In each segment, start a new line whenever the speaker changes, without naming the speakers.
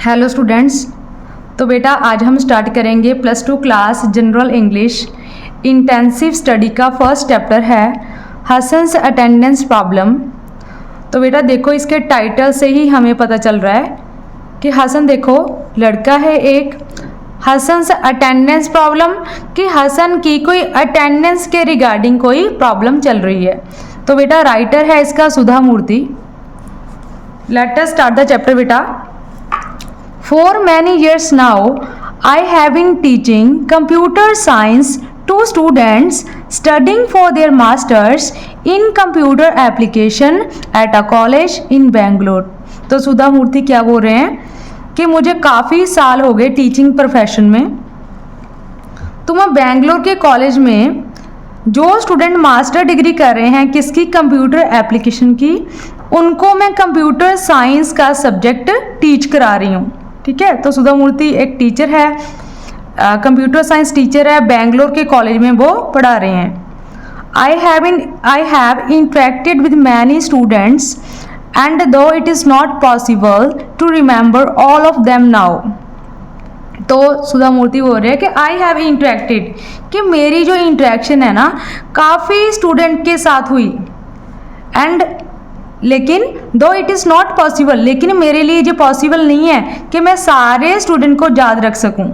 Hello students. तो बेटा आज हम स्टार्ट करेंगे +2 class general English intensive study का फर्स्ट चैप्टर है हसन्स अटेंडेंस प्रॉब्लम। तो बेटा देखो इसके टाइटल से ही हमें पता चल रहा है कि हसन देखो लड़का है एक, हसन्स अटेंडेंस प्रॉब्लम कि हसन की कोई अटेंडेंस के रिगार्डिंग कोई प्रॉब्लम चल रही है। तो बेटा राइटर है इसका Sudha Murthy. Let us start the chapter बेटा। For many years now, I have been teaching computer science to students studying for their masters in computer application at a college in Bangalore। तो सुधा मूर्ति क्या बोल रहे हैं कि मुझे काफ़ी साल हो गए टीचिंग प्रोफेशन में। तो मैं बेंगलोर के कॉलेज में जो स्टूडेंट मास्टर डिग्री कर रहे हैं किसकी, कंप्यूटर एप्लीकेशन की, उनको मैं कंप्यूटर साइंस का सब्जेक्ट टीच करा रही हूँ। ठीक है, तो सुधा मूर्ति एक टीचर है, कंप्यूटर साइंस टीचर है, बेंगलोर के कॉलेज में वो पढ़ा रहे हैं। I have interacted with many students and though it is not possible to remember all of them now. तो सुधा मूर्ति बोल रहे हैं कि आई हैव इंटरेक्टेड कि मेरी जो इंटरेक्शन है ना काफ़ी स्टूडेंट के साथ हुई, एंड लेकिन दो इट इज़ नॉट पॉसिबल, लेकिन मेरे लिए ये पॉसिबल नहीं है कि मैं सारे स्टूडेंट को याद रख सकूं।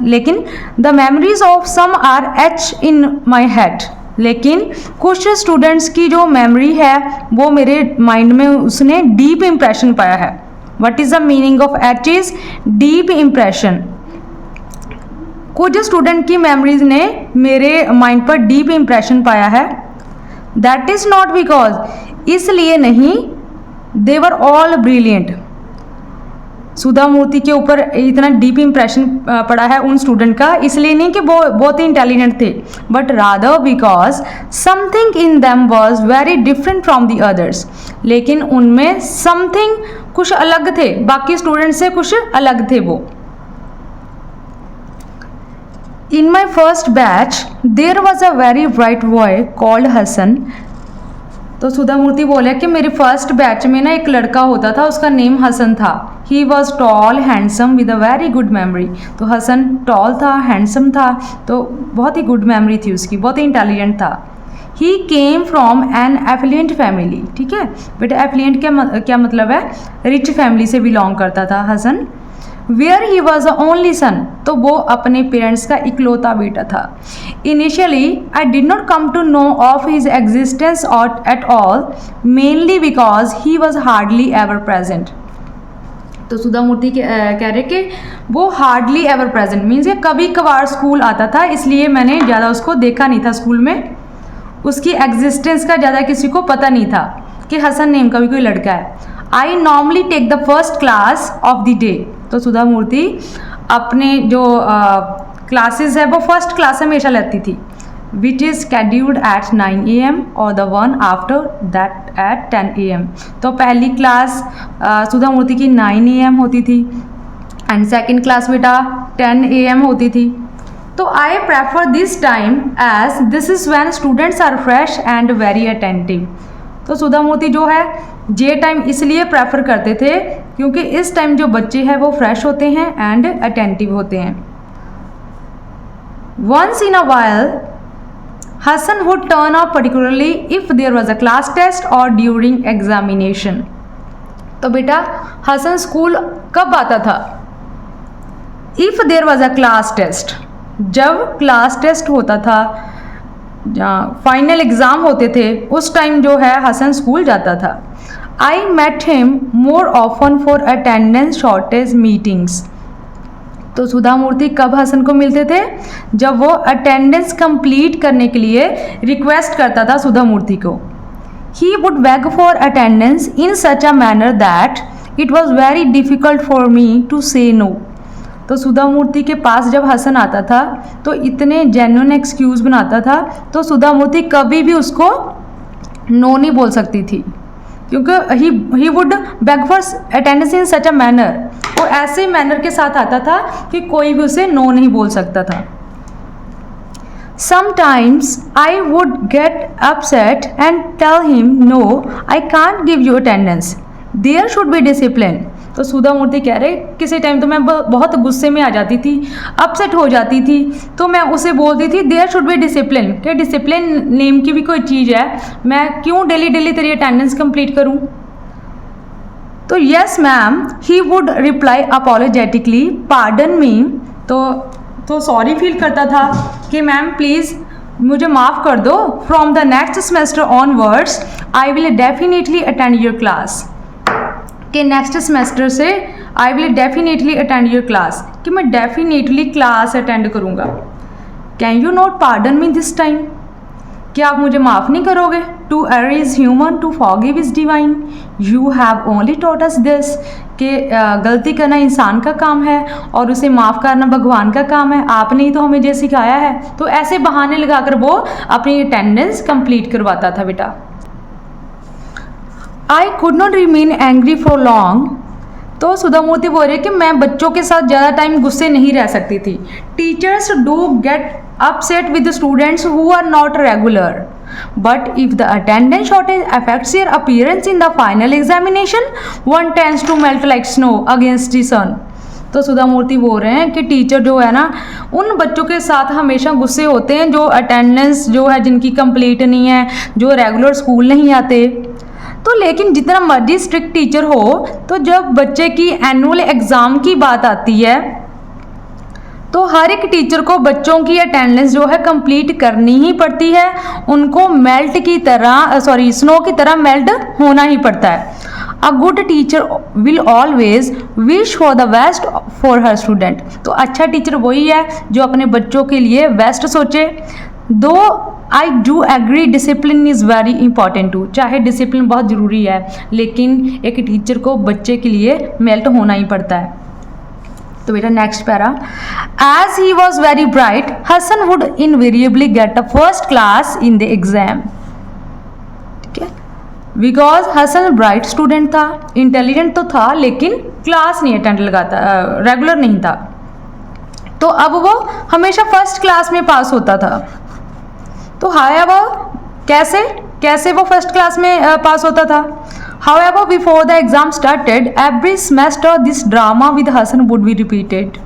लेकिन the memories of some are etched in my head, लेकिन कुछ स्टूडेंट्स की जो मेमोरी है वो मेरे माइंड में उसने डीप इम्प्रेशन पाया है। What is the meaning of H is deep impression. कुछ स्टूडेंट की मेमोरीज ने मेरे माइंड पर डीप इम्प्रेशन पाया है। दैट इज़ नॉट बिकॉज, इसलिए नहीं, दे वर ऑल ब्रिलियंट। सुधा मूर्ति के ऊपर इतना डीप इम्प्रेशन पड़ा है उन स्टूडेंट का, इसलिए नहीं कि वो बहुत ही इंटेलिजेंट थे, but rather because something in them was very different from the others. लेकिन उनमें समथिंग कुछ अलग थे, बाकी स्टूडेंट से कुछ अलग थे वो। In my first batch, there was a very bright boy called Hasan. तो सुधा मूर्ति बोले कि मेरे फर्स्ट बैच में ना एक लड़का होता था, उसका नेम हसन था। He was tall handsome with a very good memory. तो हसन टॉल था, हैंडसम था, तो बहुत ही गुड मेमोरी थी उसकी, बहुत ही इंटेलिजेंट था। ही came from N affluent family. ठीक है बेटा, एफिलियंट क्या मतलब है, रिच फैमिली से बिलोंग करता था Hasan. Where he was the only son, तो वो अपने पेरेंट्स का इकलौता बेटा था। Initially I did not come to know of his existence at all, mainly because he was hardly ever present. तो सुधा मूर्ति कह रहे कि वो हार्डली एवर प्रेजेंट मीन्स ये कभी कभार स्कूल आता था, इसलिए मैंने ज़्यादा उसको देखा नहीं था स्कूल में। उसकी एग्जिस्टेंस का ज़्यादा किसी को पता नहीं था कि हसन नेम का भी कोई लड़का है। I normally take the first class of the day. तो सुधा मूर्ति अपने जो क्लासेस है वो फर्स्ट क्लास हमेशा लेती थी, which is scheduled at 9 AM और the one after that at 10 AM। तो पहली क्लास सुधा मूर्ति की 9 AM होती थी एंड सेकेंड क्लास बेटा 10 AM होती थी। तो I prefer this time as this is when students are fresh and very attentive. तो सुधा मूर्ति जो है ये टाइम इसलिए प्रेफर करते थे क्योंकि इस टाइम जो बच्चे हैं वो फ्रेश होते हैं एंड अटेंटिव होते हैं। Once in a while Hasan would turn up, particularly if there was a class test और ड्यूरिंग एग्जामिनेशन। तो बेटा हसन स्कूल कब आता था, if there was a class test, जब क्लास टेस्ट होता था, फाइनल एग्ज़ाम होते थे, उस टाइम जो है हसन स्कूल जाता था। I met him more often for attendance shortage meetings. तो सुधा मूर्ति कब हसन को मिलते थे, जब वो अटेंडेंस कंप्लीट करने के लिए रिक्वेस्ट करता था सुधा मूर्ति को। He would beg for attendance in such a manner that it was very difficult for me to say no. तो सुधा मूर्ति के पास जब हसन आता था तो इतने जेन्युइन एक्सक्यूज़ बनाता था, तो सुधा मूर्ति कभी भी उसको नो नहीं बोल सकती थी, क्योंकि ही would beg for attendance in such a manner. वो ऐसे मैनर के साथ आता था कि कोई भी उसे नो नहीं बोल सकता था। Sometimes I would get upset and tell him no I can't give you attendance, there should be discipline. तो सुधा मूर्ति कह रहे किसी टाइम तो मैं बहुत गुस्से में आ जाती थी, अपसेट हो जाती थी, तो मैं उसे बोलती थी देयर शुड बी डिसिप्लिन, कि डिसिप्लिन नेम की भी कोई चीज़ है, मैं क्यों डेली डेली तेरी अटेंडेंस कंप्लीट करूं। तो yes ma'am he would reply apologetically pardon me, तो सॉरी फील करता था कि मैम प्लीज़ मुझे माफ़ कर दो, from the next semester onwards I will definitely attend your class, कि नेक्स्ट सेमेस्टर से I will definitely attend your class, कि मैं डेफिनेटली क्लास अटेंड करूँगा। Can you not pardon me this time, क्या आप मुझे माफ़ नहीं करोगे। To err is human, to forgive is divine, you have only taught us this, कि गलती करना इंसान का काम है और उसे माफ़ करना भगवान का काम है, आपने ही तो हमें ये सिखाया है। तो ऐसे बहाने लगाकर वो अपनी अटेंडेंस कंप्लीट करवाता था बेटा। आई could not remain angry for long, तो सुधा मूर्ति बोल रही है कि मैं बच्चों के साथ ज़्यादा टाइम गुस्से नहीं रह सकती थी। Teachers do get upset with the students who are not regular, but if the attendance shortage affects your appearance in the final examination, one tends to melt like snow against the sun। तो सुधा मूर्ति बोल रहे हैं कि teacher जो है ना उन बच्चों के साथ हमेशा गुस्से होते हैं जो अटेंडेंस जो है जिनकी कंप्लीट नहीं है, जो रेगुलर स्कूल नहीं आते। तो लेकिन जितना मर्जी स्ट्रिक्ट टीचर हो, तो जब बच्चे की एनुअल एग्ज़ाम की बात आती है तो हर एक टीचर को बच्चों की अटेंडेंस जो है कंप्लीट करनी ही पड़ती है, उनको मेल्ट की तरह स्नो की तरह मेल्ट होना ही पड़ता है। A good teacher will always wish for the best for her student, तो अच्छा टीचर वही है जो अपने बच्चों के लिए बेस्ट सोचे। Though I do agree discipline is very important too, चाहे डिसिप्लिन बहुत ज़रूरी है लेकिन एक टीचर को बच्चे के लिए मेल्ट होना ही पड़ता है। तो बेटा next para, as he was very bright Hasan would invariably get a first class in the exam. ठीक है, बिकॉज हसन ब्राइट स्टूडेंट था, इंटेलिजेंट तो था लेकिन क्लास नहीं अटेंड लगाता, रेगुलर नहीं था, तो अब वो हमेशा फर्स्ट क्लास में पास होता था। तो हाउएवर कैसे वो फर्स्ट क्लास में पास होता था। However, before the exam started, every semester this drama with Hassan would be repeated।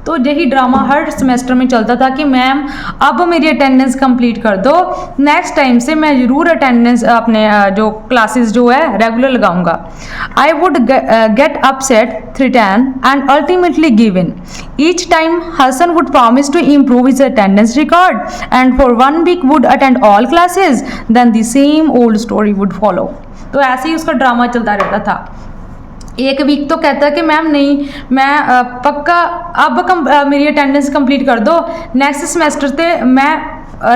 तो यही ड्रामा हर सेमेस्टर में चलता था कि मैम अब मेरी अटेंडेंस कंप्लीट कर दो, नेक्स्ट टाइम से मैं ज़रूर अटेंडेंस अपने जो क्लासेस जो है रेगुलर लगाऊंगा। I would get upset, threaten and ultimately give in. Each time Hasan would promise to improve his attendance record and for 1 week would attend all classes, then the same old story would follow. तो ऐसे ही उसका drama चलता रहता था। एक week तो कहता है कि मैम नहीं, मैं पक्का अब मेरी अटेंडेंस कंप्लीट कर दो, नेक्स्ट सेमेस्टर से मैं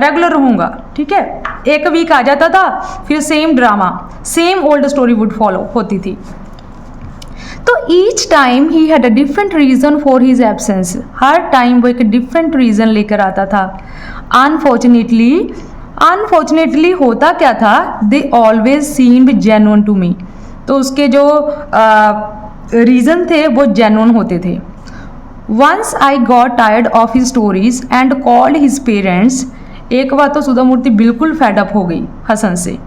रेगुलर रहूँगा। ठीक है, एक वीक आ जाता था, फिर same drama, same old story would follow होती थी। तो each time he had a different reason for his absence, her time वो एक डिफरेंट रीज़न लेकर आता था। अनफॉर्चुनेटली होता क्या था, they always seemed genuine to me, तो उसके जो रीज़न थे वो जेन्युइन होते थे। Once I got tired of his stories and called his parents, एक बार तो सुधा मूर्ति बिल्कुल फेडअप हो गई हसन से,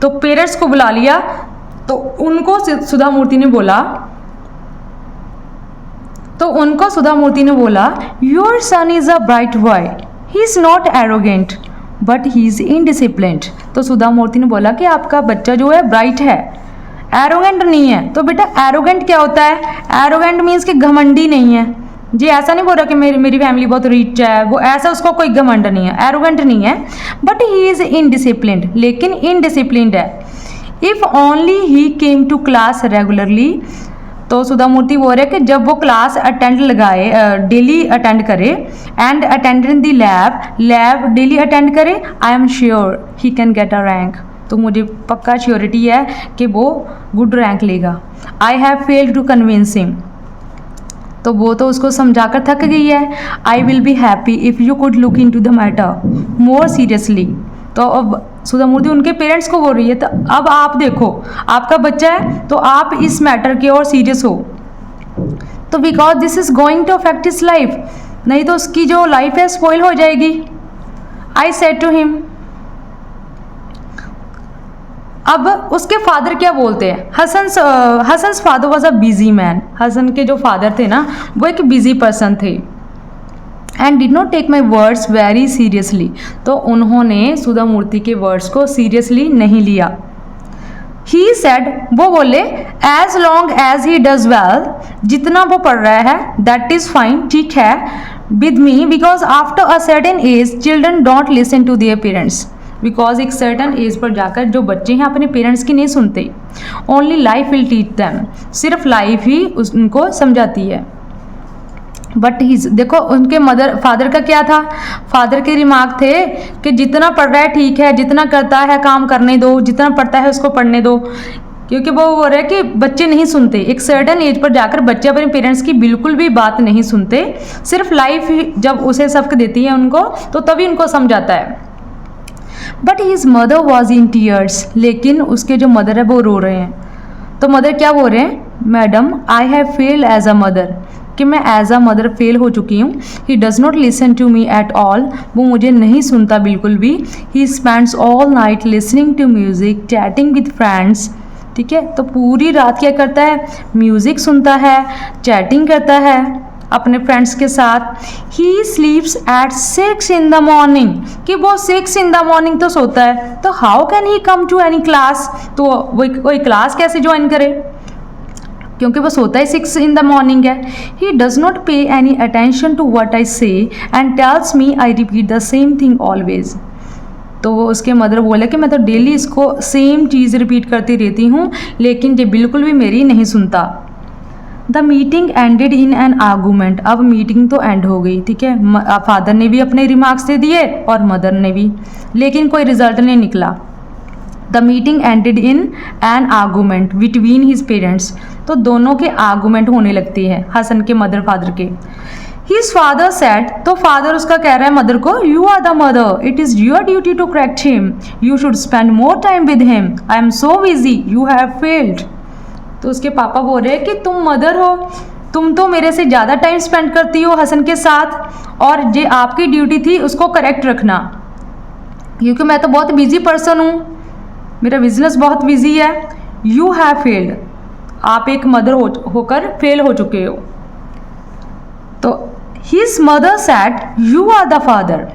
तो पेरेंट्स को बुला लिया। तो उनको सुधा मूर्ति ने बोला your son is a bright boy, he is not arrogant but he is indisciplined. तो सुधा मूर्ति ने बोला कि आपका बच्चा जो है ब्राइट है, एरोगेंट नहीं है। तो बेटा एरोगेंट क्या होता है, एरोगेंट मीन्स कि घमंडी नहीं है जी, ऐसा नहीं बोल रहा कि मेरी फैमिली बहुत रिच है, वो ऐसा उसको कोई घमंड नहीं है, एरोगेंट नहीं है, बट ही इज़ इनडिसिप्लिन्ड, लेकिन इनडिसिप्लिन्ड है। If only he came to class regularly, तो सुधा मूर्ति बोल रहे कि जब वो क्लास डेली अटेंड करे and attend in the lab daily attend करे, I am sure he can get a rank, तो मुझे पक्का श्योरिटी है कि वो गुड रैंक लेगा। I have failed to convince him, तो वो तो उसको समझाकर थक गई है। I will be happy if you could look into the matter more seriously, तो अब सुधा मूर्ति उनके पेरेंट्स को बोल रही है, तो अब आप देखो आपका बच्चा है तो आप इस मैटर की ओर सीरियस हो, तो because this is going to affect his life, नहीं तो उसकी जो लाइफ है स्पॉइल हो जाएगी। आई सेड टू हिम, अब उसके फादर क्या बोलते हैं, Hasan's father was a busy man. Hasan के जो फादर थे ना वो एक बिजी पर्सन थे। And did not take my words very seriously, तो उन्होंने सुधा मूर्ति के वर्ड्स को सीरियसली नहीं लिया। ही सेड, वो बोले, as long as he does well, जितना वो पढ़ रहा है दैट इज़ फाइन, ठीक है, with me, because after a certain age children don't listen to their parents. Because एक सर्टन एज पर जाकर जो बच्चे हैं अपने पेरेंट्स की नहीं सुनते। Only life will teach them, सिर्फ लाइफ ही उनको समझाती है। बट ही, देखो उनके फादर का क्या था, फादर के रिमार्क थे कि जितना पढ़ रहा है ठीक है, जितना करता है काम करने दो, जितना पढ़ता है उसको पढ़ने दो, क्योंकि वो हो रहा है कि बच्चे नहीं सुनते। एक सर्टेन एज पर जाकर बच्चे अपने पेरेंट्स की बिल्कुल भी बात नहीं सुनते, सिर्फ लाइफ जब उसे सबक देती है उनको तो तभी उनको समझ आता है। But his mother was in tears, लेकिन उसके जो मदर है वो रो रहे हैं। तो मदर क्या बोल रहे हैं, madam I have failed as a mother, कि मैं एज अ मदर फेल हो चुकी हूँ। He does not listen to me at all, वो मुझे नहीं सुनता बिल्कुल भी। He spends all night listening to music, chatting with friends, ठीक है, तो पूरी रात क्या करता है, म्यूज़िक सुनता है, चैटिंग करता है अपने फ्रेंड्स के साथ। ही स्लीप्स एट 6 in the morning, कि वो 6 in the morning तो सोता है, तो how can he come to any class, तो वो कोई क्लास कैसे ज्वाइन करे, क्योंकि वो सोता है 6 in the morning है। He does not pay any attention to what I say and tells me I repeat the same thing always, तो वो उसके मदर बोले कि मैं तो डेली इसको सेम चीज़ रिपीट करती रहती हूँ, लेकिन ये बिल्कुल भी मेरी नहीं सुनता। The meeting ended in an argument, अब मीटिंग तो एंड हो गई, ठीक है, फादर ने भी अपने रिमार्क्स दे दिए और मदर ने भी, लेकिन कोई रिजल्ट नहीं निकला। The meeting ended in an argument between his parents, तो दोनों के आर्गूमेंट होने लगती है, हसन के मदर फादर के। हिज फादर सेड, तो फादर उसका कह रहा है मदर को, you are the mother, it is your duty to correct him, you should spend more time with him, I am so busy, you have failed. तो उसके पापा बोल रहे हैं कि तुम मदर हो, तुम तो मेरे से ज़्यादा टाइम स्पेंड करती हो हसन के साथ, और ये आपकी ड्यूटी थी उसको करेक्ट रखना, क्योंकि मैं तो बहुत बिजी पर्सन हूँ, मेरा बिजनेस बहुत बिजी है। यू हैव फेल्ड, आप एक मदर होकर फेल हो चुके हो। तो his mother said, you are the father,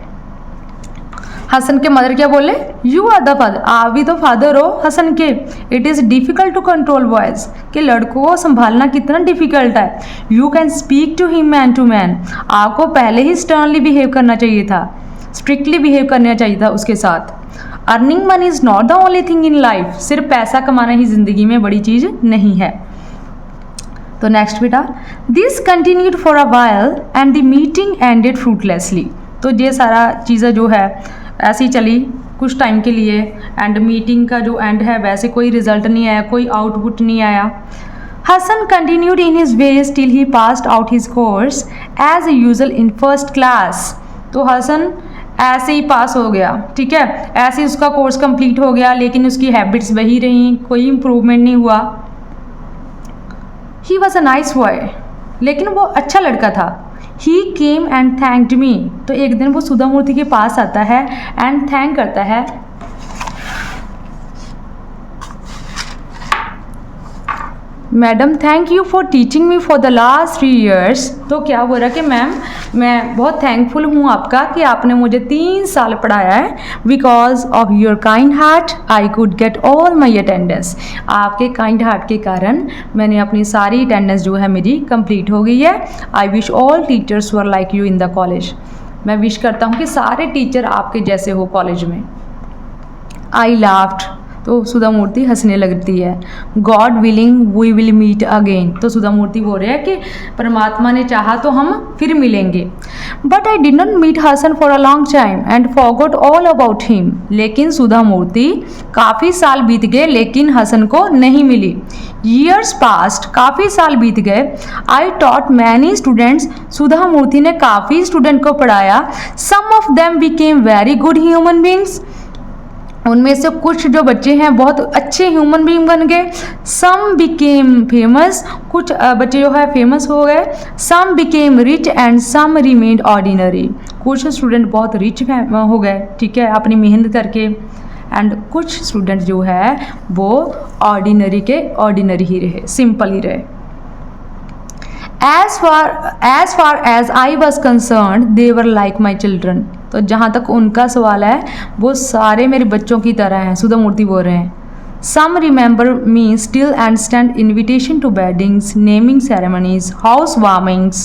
Hasan के मदर क्या बोले, यू आर द फादर, आप भी तो फादर हो हसन के। It is difficult to control boys, कि लड़कों को संभालना कितना डिफ़िकल्ट है। You can speak to him man to man, आपको पहले ही स्टर्नली बिहेव करना चाहिए था, स्ट्रिक्टली बिहेव करना चाहिए था उसके साथ। Earning money is not the only thing in life, सिर्फ पैसा कमाना ही ज़िंदगी में बड़ी चीज़ नहीं है। तो नेक्स्ट बेटा, this continued for a while and the meeting ended fruitlessly, तो ये सारा चीज़ें जो है ऐसी चली कुछ टाइम के लिए, एंड मीटिंग का जो एंड है वैसे कोई रिजल्ट नहीं आया, कोई आउटपुट नहीं आया। Hasan continued in his ways till he passed out his course as usual in first class, तो हसन ऐसे ही पास हो गया, ठीक है, ऐसे ही उसका कोर्स कंप्लीट हो गया, लेकिन उसकी हैबिट्स वही रहीं, कोई इम्प्रूवमेंट नहीं हुआ। He was a nice boy, लेकिन वो अच्छा लड़का था। ही केम एंड थैंक्ड मी, तो एक दिन वो सुधा मूर्ति के पास आता है एंड थैंक करता है, madam thank you for teaching me for the last 3 years, तो क्या बोल रहा कि मैम मैं बहुत थैंकफुल हूँ आपका कि आपने मुझे 3 साल पढ़ाया है। Because of your kind heart I could get all my attendance, आपके काइंड हार्ट के कारण मैंने अपनी सारी अटेंडेंस जो है मेरी कंप्लीट हो गई है। I wish all teachers were like you in the college, मैं विश करता हूँ कि सारे टीचर आपके जैसे हो कॉलेज में। आई लाफ्ड, तो सुधा मूर्ति हंसने लगती है। God willing we will meet again, तो सुधा मूर्ति बोल रहे हैं कि परमात्मा ने चाहा तो हम फिर मिलेंगे। But I did not meet Hasan for a long time and forgot all about him, लेकिन सुधा मूर्ति काफ़ी साल बीत गए लेकिन हसन को नहीं मिली। ईयर्स पास्ट, काफ़ी साल बीत गए। I taught many students, Sudha Murthy ने काफ़ी स्टूडेंट को पढ़ाया। Some of them became very good human beings, उनमें से कुछ जो बच्चे हैं बहुत अच्छे ह्यूमन बीइंग बन गए। सम बिकेम फेमस, कुछ बच्चे जो है फेमस हो गए। Some became rich and some remained ordinary, कुछ स्टूडेंट बहुत रिच हो गए, ठीक है, अपनी मेहनत करके, एंड कुछ स्टूडेंट जो है वो ऑर्डिनरी के ऑर्डिनरी ही रहे, सिंपल ही रहे। as far as I was concerned they were like my children। तो जहाँ तक उनका सवाल है वो सारे मेरे बच्चों की तरह हैं, सुधा मूर्ति बोल रहे हैं। Some remember me still and send invitation to weddings, naming ceremonies, housewarmings.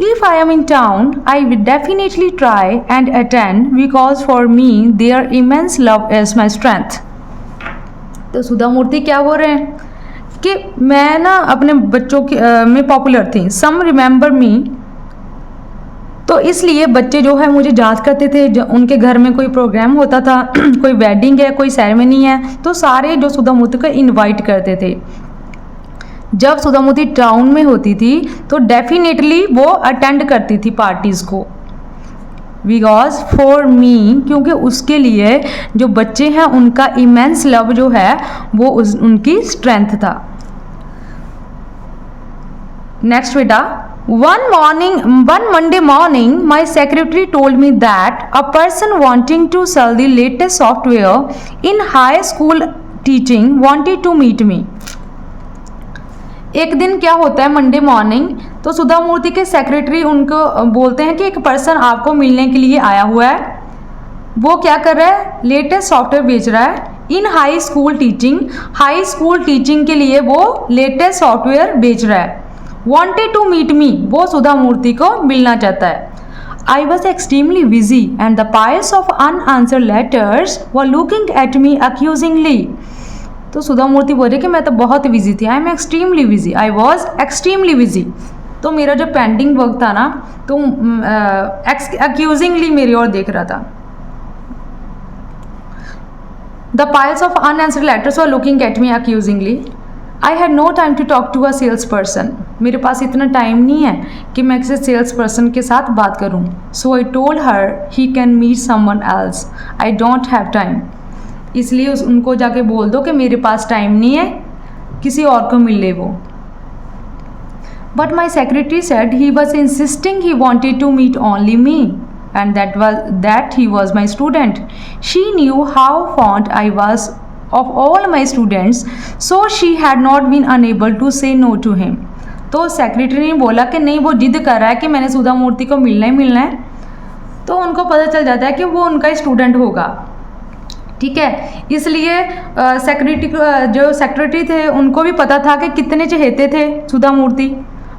If I am in town, I will definitely try and attend because for me their immense love is my strength। तो सुधा मूर्ति क्या बोल रहे हैं कि मैं ना अपने बच्चों के में पॉपुलर थी। सम रिमेंबर मी, तो इसलिए बच्चे जो है मुझे याद करते थे। उनके घर में कोई प्रोग्राम होता था, कोई वेडिंग है, कोई सेरेमनी है, तो सारे जो सुधा मूर्ति को इनवाइट करते थे। जब सुधा मूर्ति टाउन में होती थी तो डेफिनेटली वो अटेंड करती थी पार्टीज़ को। बिकॉज फॉर मी, क्योंकि उसके लिए जो बच्चे हैं उनका इमेंस लव जो है वो उनकी स्ट्रेंथ था। नेक्स्ट बेटा, one Monday morning my secretary told me that a person wanting to sell the latest software in high school teaching wanted to meet me। एक दिन क्या होता है मंडे मॉर्निंग, तो सुधा मूर्ति के सेक्रेटरी उनको बोलते हैं कि एक पर्सन आपको मिलने के लिए आया हुआ है। वो क्या कर रहा है, लेटेस्ट सॉफ्टवेयर बेच रहा है इन high school teaching. High school teaching के लिए वो लेटेस्ट सॉफ्टवेयर बेच रहा है। wanted to meet me, वो सुधा मूर्ति को मिलना चाहता है। I was extremely busy and the piles of unanswered letters were looking at me accusingly। तो सुधा मूर्ति बोल रही कि मैं तो बहुत बिजी थी। I am extremely busy, I was extremely busy। तो मेरा जो पेंडिंग वर्क था ना, तो accusingly मेरी ओर देख रहा था। The piles of unanswered letters were looking at me accusingly। I had no time to talk to a salesperson। मेरे पास इतना टाइम नहीं है कि मैं किसी सेल्स पर्सन के साथ बात करूं। So I told her he can meet someone else, I don't have time। इसलिए उनको जाके बोल दो कि मेरे पास टाइम नहीं है, किसी और को मिल ले वो। But my secretary said he was insisting he wanted to meet only me and that he was my student। She knew how fond I was of all my students, so she had not been unable to say no to him। तो secretary ने बोला कि नहीं, वो जिद कर रहा है कि मैंने सुधा मूर्ति को मिलना ही मिलना है, तो उनको पता चल जाता है कि वो उनका स्टूडेंट होगा। ठीक है, इसलिए जो सेक्रेटरी थे उनको भी पता था कि कितने चहेते थे सुधा मूर्ति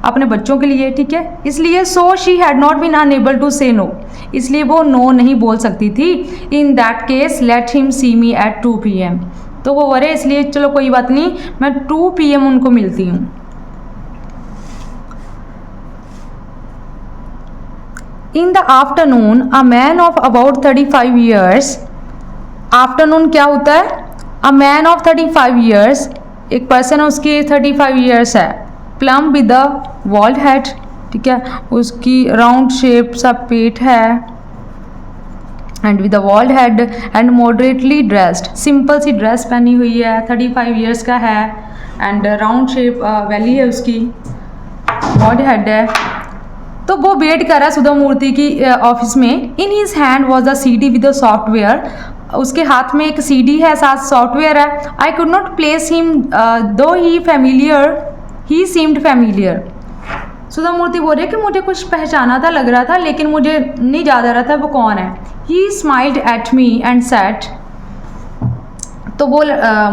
अपने बच्चों के लिए। ठीक है, इसलिए so she had not been unable to say no, इसलिए वो नो नहीं बोल सकती थी। In that case let him see me at 2 PM। तो वो बोले इसलिए चलो कोई बात नहीं, मैं 2 PM उनको मिलती हूँ। In the afternoon a man of about 35 years. Afternoon क्या होता है, अ मैन ऑफ 35 ईयर्स, एक पर्सन है उसकी 35 ईयर्स है। Plump with the bald head, ठीक है, उसकी राउंड शेप सा पेट है and with the bald head and moderately dressed, simple सी ड्रेस पहनी हुई है, 35 ईयर्स का है एंड राउंड शेप वैली है उसकी, वॉल्ड हेड है। तो वो वेट कर रहा है सुधा मूर्ति की ऑफिस में। In his hand was the CD with the software, उसके हाथ में एक CD है, साथ सॉफ्टवेयर है। आई कुड नॉट प्लेस हिम दो ही सीम्ड फैमिलियर। सुधा मूर्ति बोल रहे कि मुझे कुछ पहचाना था, लग रहा था, लेकिन मुझे नहीं याद आ रहा था वो कौन है। ही smiled at me and said, तो वो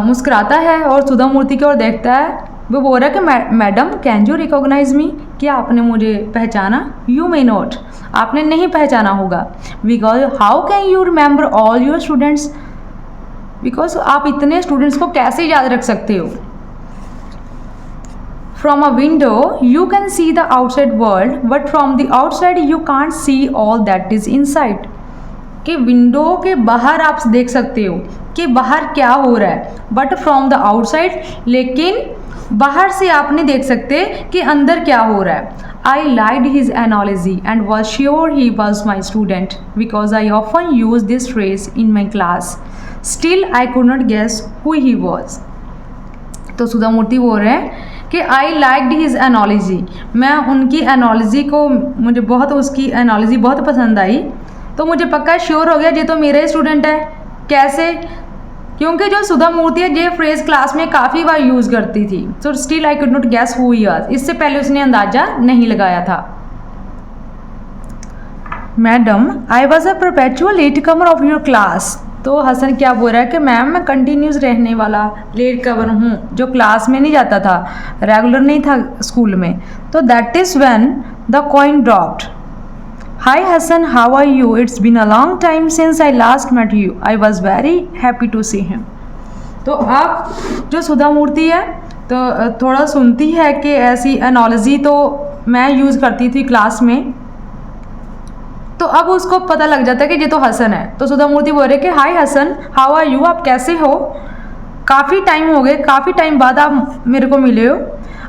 मुस्कुराता है और सुधा मूर्ति की ओर देखता है। वो बोल रहा है कि मैडम कैन यू रिकॉग्नाइज मी, क्या आपने मुझे पहचाना। यू मे नॉट, आपने नहीं पहचाना होगा। Because how can you remember all your students, because आप इतने स्टूडेंट्स को कैसे याद रख सकते हो। From a window you can see the outside world, but from the outside you can't see all that is inside। कि विंडो के बाहर आप देख सकते हो कि बाहर क्या हो रहा है, बट फ्रॉम द आउटसाइड, लेकिन बाहर से आप नहीं देख सकते कि अंदर क्या हो रहा है। I liked his analogy and was sure he was my student because I often use this phrase in my class। Still I could not guess who he was। तो सुधा मूर्ति बोल रहे हैं कि आई लाइक्ड हिज एनोलॉजी, मैं उनकी analogy को, मुझे बहुत उसकी एनोलॉजी बहुत पसंद आई, तो मुझे पक्का श्योर हो गया ये तो मेरा ही स्टूडेंट है। कैसे, क्योंकि जो सुधा मूर्ति है ये फ्रेज क्लास में काफ़ी बार यूज़ करती थी। So still I could not guess who he was, इससे पहले उसने अंदाज़ा नहीं लगाया था। Madam I was a perpetual latecomer of your class. तो हसन क्या बोल रहा है कि मैम मैं कंटिन्यूस रहने वाला लेट कमर हूँ, जो क्लास में नहीं जाता था, रेगुलर नहीं था स्कूल में। तो that is when the coin dropped. Hi Hasan, how are you? It's been a long time since I last met you. I was very happy to see him. तो अब जो सुधा मूर्ति है तो थोड़ा सुनती है कि ऐसी एनोलॉजी तो मैं यूज़ करती थी क्लास में, तो अब उसको पता लग जाता है कि ये तो हसन है। तो सुधा मूर्ति बोल रहे कि हाय हसन, हाउ आर यू? आप कैसे हो? काफ़ी टाइम हो गए, काफ़ी टाइम बाद आप मेरे को मिले हो।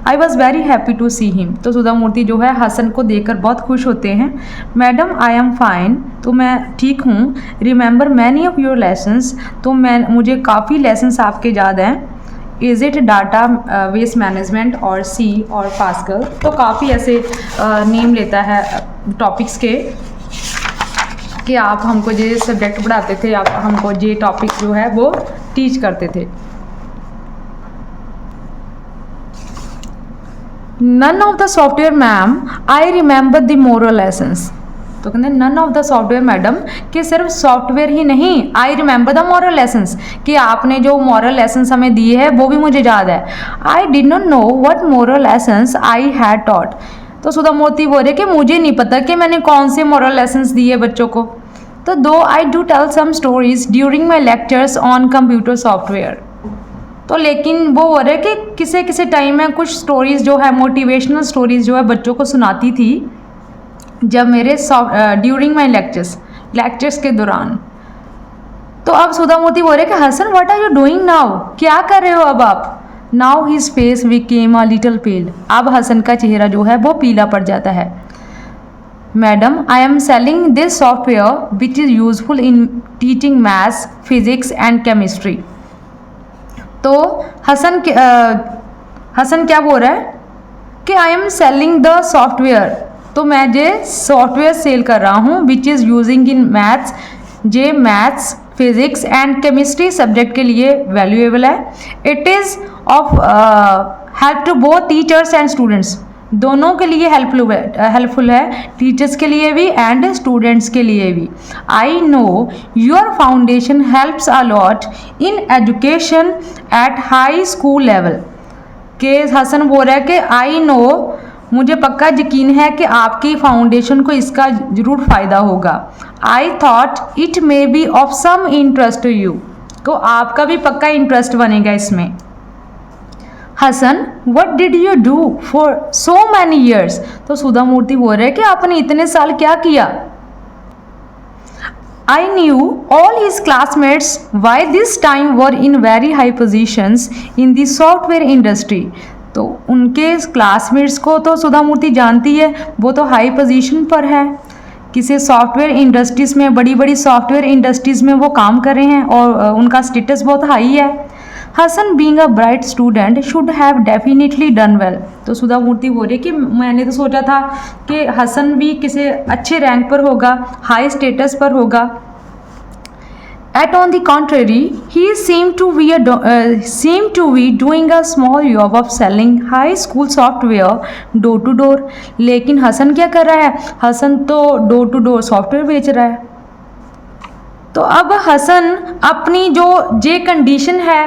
I was very happy to see him. तो सुधा मूर्ति जो है हसन को देखकर बहुत खुश होते हैं। मैडम आई एम फाइन, तो मैं ठीक हूँ। Remember many of your lessons, तो मुझे काफ़ी लेसन्स आपके याद हैं। Is it data waste management और सी और पास्कल। तो काफ़ी ऐसे नेम लेता है टॉपिक्स के कि आप हमको ये सब्जेक्ट पढ़ाते थे, आप हमको ये टॉपिक जो है वो टीच करते थे। None of the software ma'am I remember the moral lessons. तो कहते हैं none of the software madam, कि सिर्फ सॉफ्टवेयर ही नहीं, I remember the moral lessons, कि आपने जो मॉरल लेसन्स हमें दिए है वो भी मुझे याद है। आई did not know what moral lessons I had taught. तो सुधा मूर्ति बोल रहे कि मुझे नहीं पता कि मैंने कौन से मॉरल लेसन्स दिए बच्चों को। तो though I do tell some stories during my lectures on computer software. तो लेकिन वो हो रहा है कि किसी किसी टाइम में कुछ स्टोरीज़ जो है, मोटिवेशनल स्टोरीज़ जो है बच्चों को सुनाती थी जब मेरे ड्यूरिंग माई लेक्चर्स के दौरान। तो अब सुधा मूर्ति बोल रहे कि Hasan what are you doing now? क्या कर रहे हो अब आप? Now his face became a little pale. अब हसन का चेहरा जो है वो पीला पड़ जाता है। Madam I am selling this software which is useful in teaching maths, physics and chemistry. तो हसन क्या बोल रहा है कि I am selling the software, तो मैं ये सॉफ्टवेयर सेल कर रहा हूँ which is using in maths, जे maths, physics and chemistry subject के लिए वैल्यूएबल है। It is of help to both teachers and students, दोनों के लिए हेल्पफुल है, टीचर्स के लिए भी एंड स्टूडेंट्स के लिए भी। I know your foundation helps a lot in education at high school level. के हसन बोल रहा है कि आई नो, मुझे पक्का यकीन है कि आपकी फाउंडेशन को इसका ज़रूर फ़ायदा होगा। I thought it may be of some interest to you, तो आपका भी पक्का इंटरेस्ट बनेगा इसमें। Hasan what did you do for so many years. तो सुधा मूर्ति बोल रहे हैं कि आपने इतने साल क्या किया। I knew all his classmates by this time were in very high positions in the software industry। तो उनके क्लासमेट्स को तो सुधा मूर्ति जानती है, वो तो हाई पोजीशन पर है, किसी सॉफ्टवेयर इंडस्ट्रीज़ में, बड़ी बड़ी सॉफ्टवेयर इंडस्ट्रीज़ में वो काम कर रहे हैं और उनका स्टेटस बहुत हाई है। Hasan being a bright student should have definitely done well. तो सुधा मूर्ति बोल रही है कि मैंने तो सोचा था कि हसन भी किसी अच्छे रैंक पर होगा, हाई स्टेटस पर होगा। At on the contrary, he seemed to be doing a small job of selling high school software door to door। लेकिन हसन क्या कर रहा है? हसन तो डोर टू डोर सॉफ्टवेयर बेच रहा है। तो अब हसन अपनी जो जे कंडीशन है,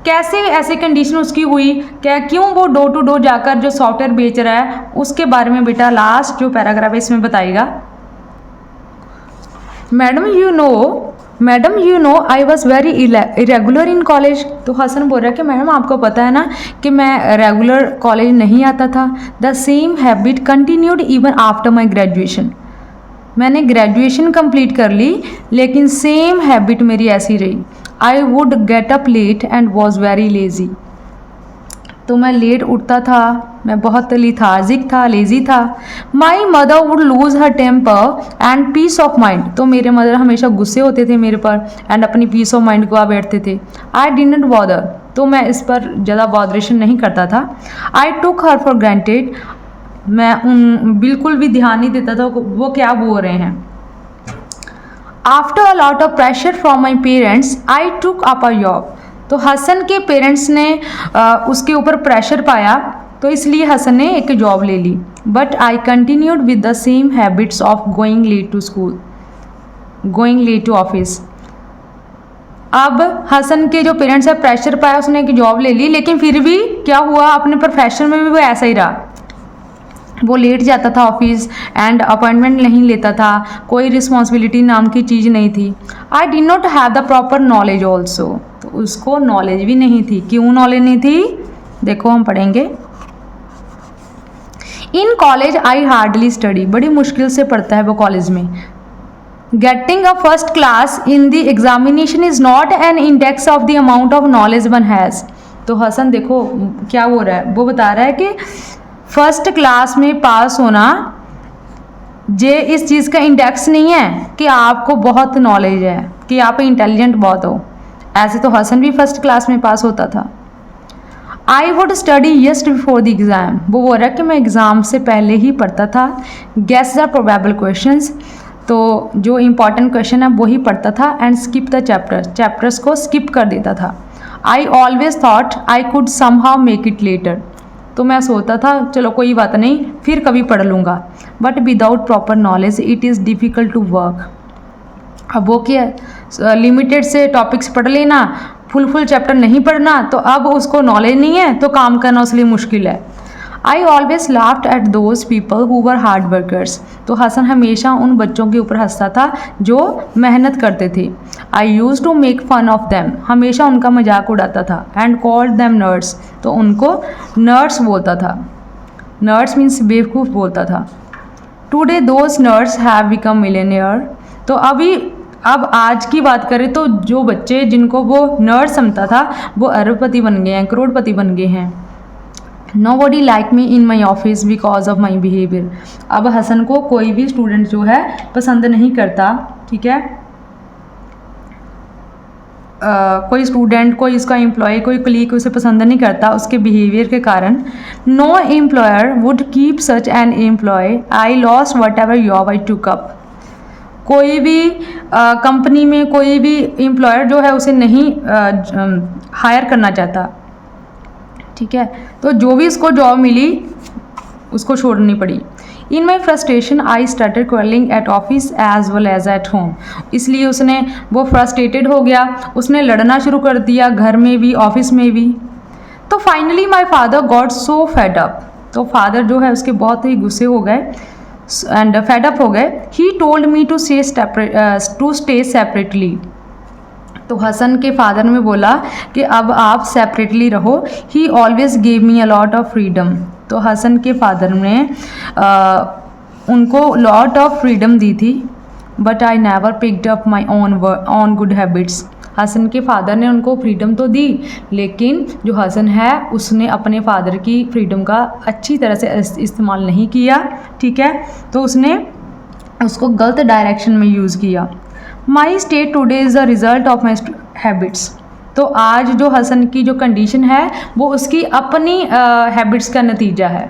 कैसे ऐसी कंडीशन उसकी हुई, क्या क्यों वो डोर टू डोर जाकर जो सॉफ्टवेयर बेच रहा है, उसके बारे में बेटा लास्ट जो पैराग्राफ है इसमें बताएगा। Madam you know I was very irregular in college. तो हसन बोल रहा है कि मैडम आपको पता है ना कि मैं रेगुलर कॉलेज नहीं आता था। The same habit continued even after my graduation. मैंने ग्रेजुएशन कंप्लीट कर ली लेकिन सेम हैबिट मेरी ऐसी रही। I would get up late and was very lazy. तो मैं लेट उठता था, मैं बहुत लिथार्जिक था, लेज़ी था। My mother would lose her temper and peace of mind. तो मेरे मदर हमेशा गुस्से होते थे मेरे पर एंड अपनी पीस ऑफ माइंड गवा बैठते थे। आई डिडंट बॉदर, तो मैं इस पर ज़्यादा बॉदरेशन नहीं करता था। आई टुक हर फॉर ग्रांटेड, मैं बिल्कुल भी ध्यान नहीं देता था वो क्या बोल रहे हैं। After a lot of pressure from my parents I took up a job. तो हसन के पेरेंट्स ने उसके ऊपर प्रेशर पाया, तो इसलिए हसन ने एक जॉब ले ली। But I continued with the same habits of going late to school, going late to office. अब हसन के जो पेरेंट्स है प्रेशर पाया, उसने एक जॉब ले ली, लेकिन फिर भी क्या हुआ, अपने प्रोफेशन में भी वो ऐसा ही रहा। वो लेट जाता था ऑफिस एंड अपॉइंटमेंट नहीं लेता था, कोई रिस्पॉन्सिबिलिटी नाम की चीज़ नहीं थी। आई did not have the proper knowledge also. तो उसको नॉलेज भी नहीं थी। क्यों नॉलेज नहीं थी, देखो हम पढ़ेंगे। In college I hardly study, बड़ी मुश्किल से पढ़ता है वो कॉलेज में। Getting a first class in the examination is not an index of the amount of knowledge one has. तो हसन देखो क्या हो रहा है, वो बता रहा है कि फर्स्ट क्लास में पास होना ये इस चीज़ का इंडेक्स नहीं है कि आपको बहुत नॉलेज है, कि आप इंटेलिजेंट बहुत हो। ऐसे तो हसन भी फर्स्ट क्लास में पास होता था। I would study just before the exam, वो बोल रहा है कि मैं एग्ज़ाम से पहले ही पढ़ता था। गेस द प्रोबेबल क्वेश्चंस, तो जो इम्पॉर्टेंट क्वेश्चन है वही पढ़ता था। एंड स्किप द चैप्टर्स को स्किप कर देता था। I always thought I could somehow make it later, तो मैं सोचता था चलो कोई बात नहीं फिर कभी पढ़ लूँगा। But without proper knowledge it is difficult to work. अब वो क्या, लिमिटेड से टॉपिक्स पढ़ लेना, फुल चैप्टर नहीं पढ़ना, तो अब उसको नॉलेज नहीं है तो काम करना उसके लिए मुश्किल है। I always laughed at those people who were hard workers, तो हसन हमेशा उन बच्चों के ऊपर हंसता था जो मेहनत करते थे। I use to make fun of them, हमेशा उनका मजाक उड़ाता था। एंड कॉल्ड देम नर्ड्स, तो उनको नर्ड्स बोलता था। नर्ड्स मीन्स बेवकूफ़ बोलता था। Today those nerds have become millionaire, तो अब आज की बात करें तो जो बच्चे जिनको वो नर्ड समझता था वो अरबपति बन गए हैं, करोड़पति बन गए हैं। Nobody like me in my office because of my behavior। अब हसन को कोई भी स्टूडेंट जो है पसंद नहीं करता, ठीक है। कोई स्टूडेंट, कोई इसका एम्प्लॉय, कोई कलीग उसे पसंद नहीं करता उसके बिहेवियर के कारण। No employer would keep such an employee, I lost whatever job I took up. कोई भी कंपनी में कोई भी एम्प्लॉयर जो है उसे नहीं हायर करना चाहता, ठीक है। तो जो भी इसको जॉब मिली उसको छोड़नी पड़ी। In my frustration I started quarrelling at office as well as at home, इसलिए उसने वो फ्रस्ट्रेटेड हो गया, उसने लड़ना शुरू कर दिया घर में भी ऑफिस में भी। तो finally my father got so fed up, तो फादर जो है उसके बहुत ही गुस्से हो गए एंड फेड अप हो गए। He told me to stay separately, तो हसन के फादर ने बोला कि अब आप सेपरेटली रहो। ही always gave me a lot of freedom, तो हसन के फादर ने उनको लॉट ऑफ फ्रीडम दी थी। But I never picked up my own good habits, Hasan के फादर ने उनको फ्रीडम तो दी, लेकिन जो हसन है उसने अपने फादर की फ्रीडम का अच्छी तरह से इस्तेमाल नहीं किया, ठीक है। तो उसने उसको गलत डायरेक्शन में यूज़ किया। My state today is the result of my habits, तो आज जो हसन की जो कंडीशन है वो उसकी अपनी हैबिट्स का नतीजा है।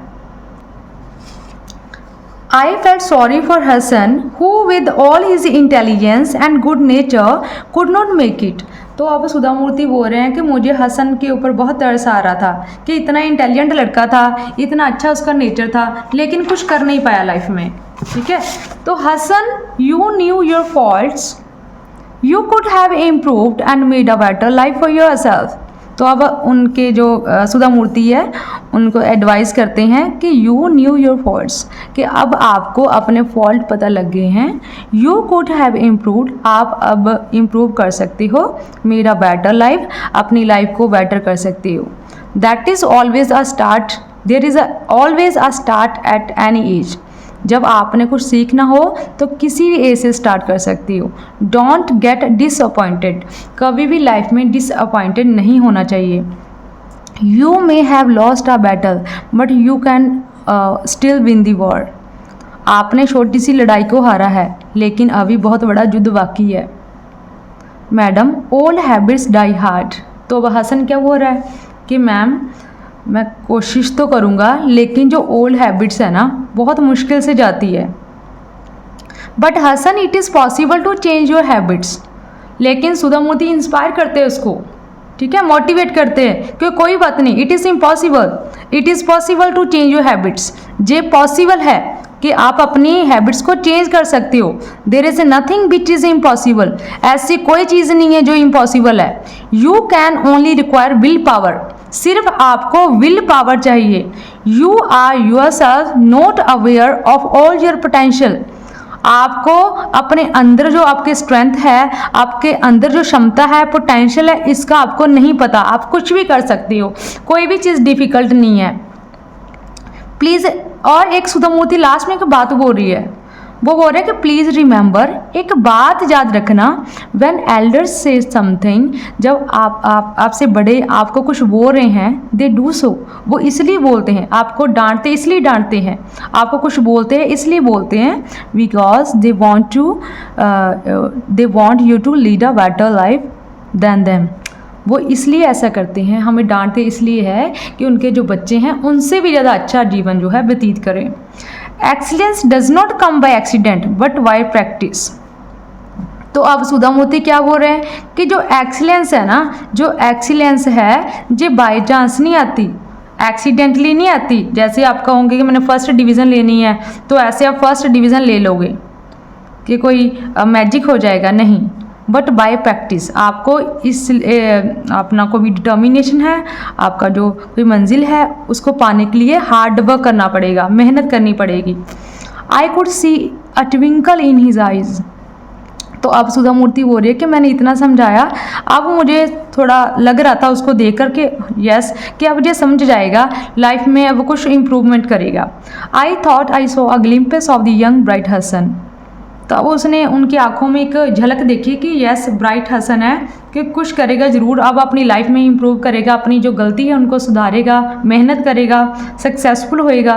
I felt sorry for Hasan who with all his intelligence and good nature could not make it, तो अब सुधा मूर्ति बोल रहे हैं कि मुझे हसन के ऊपर बहुत तरस आ रहा था कि इतना इंटेलिजेंट लड़का था, इतना अच्छा उसका नेचर था, लेकिन कुछ कर नहीं पाया लाइफ में, ठीक है। तो Hasan, you knew your faults, you could have improved and made a better life for yourself. तो अब उनके जो सुधा मूर्ति है उनको एडवाइस करते हैं कि यू न्यू योर फॉल्ट्स, कि अब आपको अपने फॉल्ट पता लग गए हैं। यू कुड हैव इम्प्रूव्ड, आप अब इम्प्रूव कर सकते हो। मेड अ बेटर लाइफ, अपनी लाइफ को बेटर कर सकते हो। That is always a start, there is always a start at any age, जब आपने कुछ सीखना हो तो किसी भी एज से स्टार्ट कर सकती हो। डोंट गेट डिसअपॉइंटेड, कभी भी लाइफ में डिसअपॉइंटेड नहीं होना चाहिए। You may have lost a battle but you can still win the war, आपने छोटी सी लड़ाई को हारा है लेकिन अभी बहुत बड़ा युद्ध बाकी है। Madam old habits die hard, तो अब हसन क्या बोल रहा है कि मैम मैं कोशिश तो करूँगा लेकिन जो ओल्ड हैबिट्स है ना बहुत मुश्किल से जाती है। But Hasan it is possible to change your habits. लेकिन सुधा मूर्ति इंस्पायर करते हैं उसको, ठीक है, मोटिवेट करते हैं कि कोई बात नहीं, it is impossible, it is possible to change your habits. ये पॉसिबल है कि आप अपनी हैबिट्स को चेंज कर सकते हो। There is nothing which is impossible, ऐसी कोई चीज़ नहीं है जो इम्पॉसिबल है। You can only require will power, सिर्फ आपको विल पावर चाहिए। You are yourself not aware of all your potential, आपको अपने अंदर जो आपके स्ट्रेंथ है, आपके अंदर जो क्षमता है, पोटेंशियल है, इसका आपको नहीं पता। आप कुछ भी कर सकते हो, कोई भी चीज़ डिफिकल्ट नहीं है। प्लीज़, और एक सुधा मूर्ति लास्ट में एक बात बोल रही है, वो बोल रहे हैं कि प्लीज़ रिमेंबर, एक बात याद रखना, व्हेन एल्डर्स से समथिंग, जब आपसे बड़े आपको कुछ बोल रहे हैं, दे डू सो, वो इसलिए बोलते हैं, आपको डांटते इसलिए डांटते हैं, आपको कुछ बोलते हैं इसलिए बोलते हैं, because they want you to lead a better life than them. वो इसलिए ऐसा करते हैं, हमें डांटते इसलिए है कि उनके जो बच्चे हैं उनसे भी ज़्यादा अच्छा जीवन जो है व्यतीत करें। Excellence does not come by accident but by practice. तो अब सुधा मूर्ति क्या बोल रहे हैं कि जो एक्सीलेंस है ना, जो एक्सीलेंस है ये बाय चांस नहीं आती, एक्सीडेंटली नहीं आती। जैसे आप कहोगे कि मैंने फर्स्ट डिवीज़न लेनी है तो ऐसे आप फर्स्ट डिवीज़न ले लोगे कि कोई मैजिक हो जाएगा, नहीं, बट बाय प्रैक्टिस। आपको इस अपना कोई भी डिटर्मिनेशन है, आपका जो कोई मंजिल है, उसको पाने के लिए हार्ड वर्क करना पड़ेगा, मेहनत करनी पड़ेगी। I could see a twinkle in his eyes. तो अब सुधा मूर्ति बोल रही है कि मैंने इतना समझाया, अब मुझे थोड़ा लग रहा था उसको देख कर के यस कि अब ये समझ जाएगा, लाइफ में अब कुछ इम्प्रूवमेंट करेगा। I thought I saw a glimpse of the young bright Hasan. तो अब उसने उनकी आंखों में एक झलक देखी कि यस ब्राइट हसन है कि कुछ करेगा ज़रूर, अब अपनी लाइफ में इम्प्रूव करेगा, अपनी जो गलती है उनको सुधारेगा, मेहनत करेगा, सक्सेसफुल होएगा।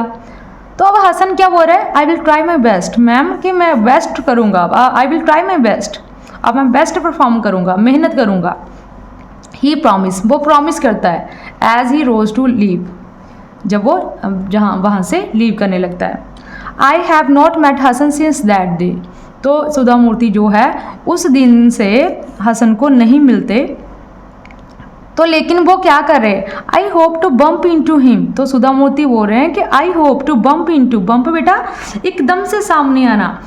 तो अब हसन क्या बोल रहा है, I will try my best, ma'am कि मैं बेस्ट करूँगा, I will try my best, अब मैं बेस्ट परफॉर्म करूँगा, मेहनत करूँगा। ही प्रॉमिस, वो प्रॉमिस करता है, as he rose to leave, जब वो वहाँ से लीव करने लगता है। I have not met Hasan since that day. तो सुधा मूर्ति जो है उस दिन से हसन को नहीं मिलते, तो लेकिन वो क्या कर रहे हैं, I hope to bump into him. तो सुधा मूर्ति बोल रहे हैं कि I hope to bump into, bump बेटा एकदम से सामने आना।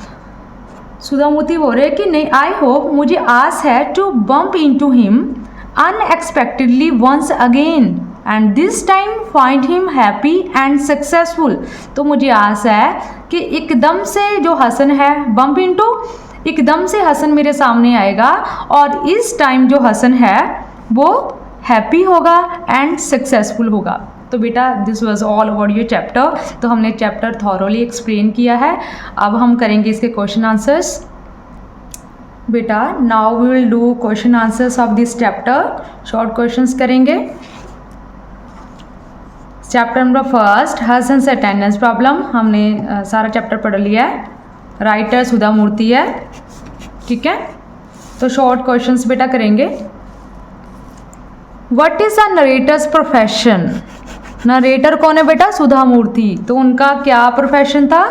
सुधा मूर्ति बोल रहे हैं कि नहीं, आई होप, मुझे आस है, to bump into him unexpectedly once again and this time find him happy and successful. तो मुझे आस है कि एकदम से जो हसन है, बम्प इनटू, एकदम से हसन मेरे सामने आएगा और इस टाइम जो हसन है वो हैप्पी होगा एंड सक्सेसफुल होगा। तो बेटा this was all about your chapter. तो हमने चैप्टर थॉरोली एक्सप्लेन किया है, अब हम करेंगे इसके क्वेश्चन आंसर्स। बेटा now we will do question answers of this chapter, short questions करेंगे। Chapter number first, Hassan's attendance problem, हमने सारा चैप्टर पढ़ लिया है, राइटर सुधा मूर्ति है, ठीक है। तो शॉर्ट क्वेश्चंस बेटा करेंगे। What is a narrator's profession. Narrator कौन है बेटा, सुधा मूर्ति, तो उनका क्या प्रोफेशन था,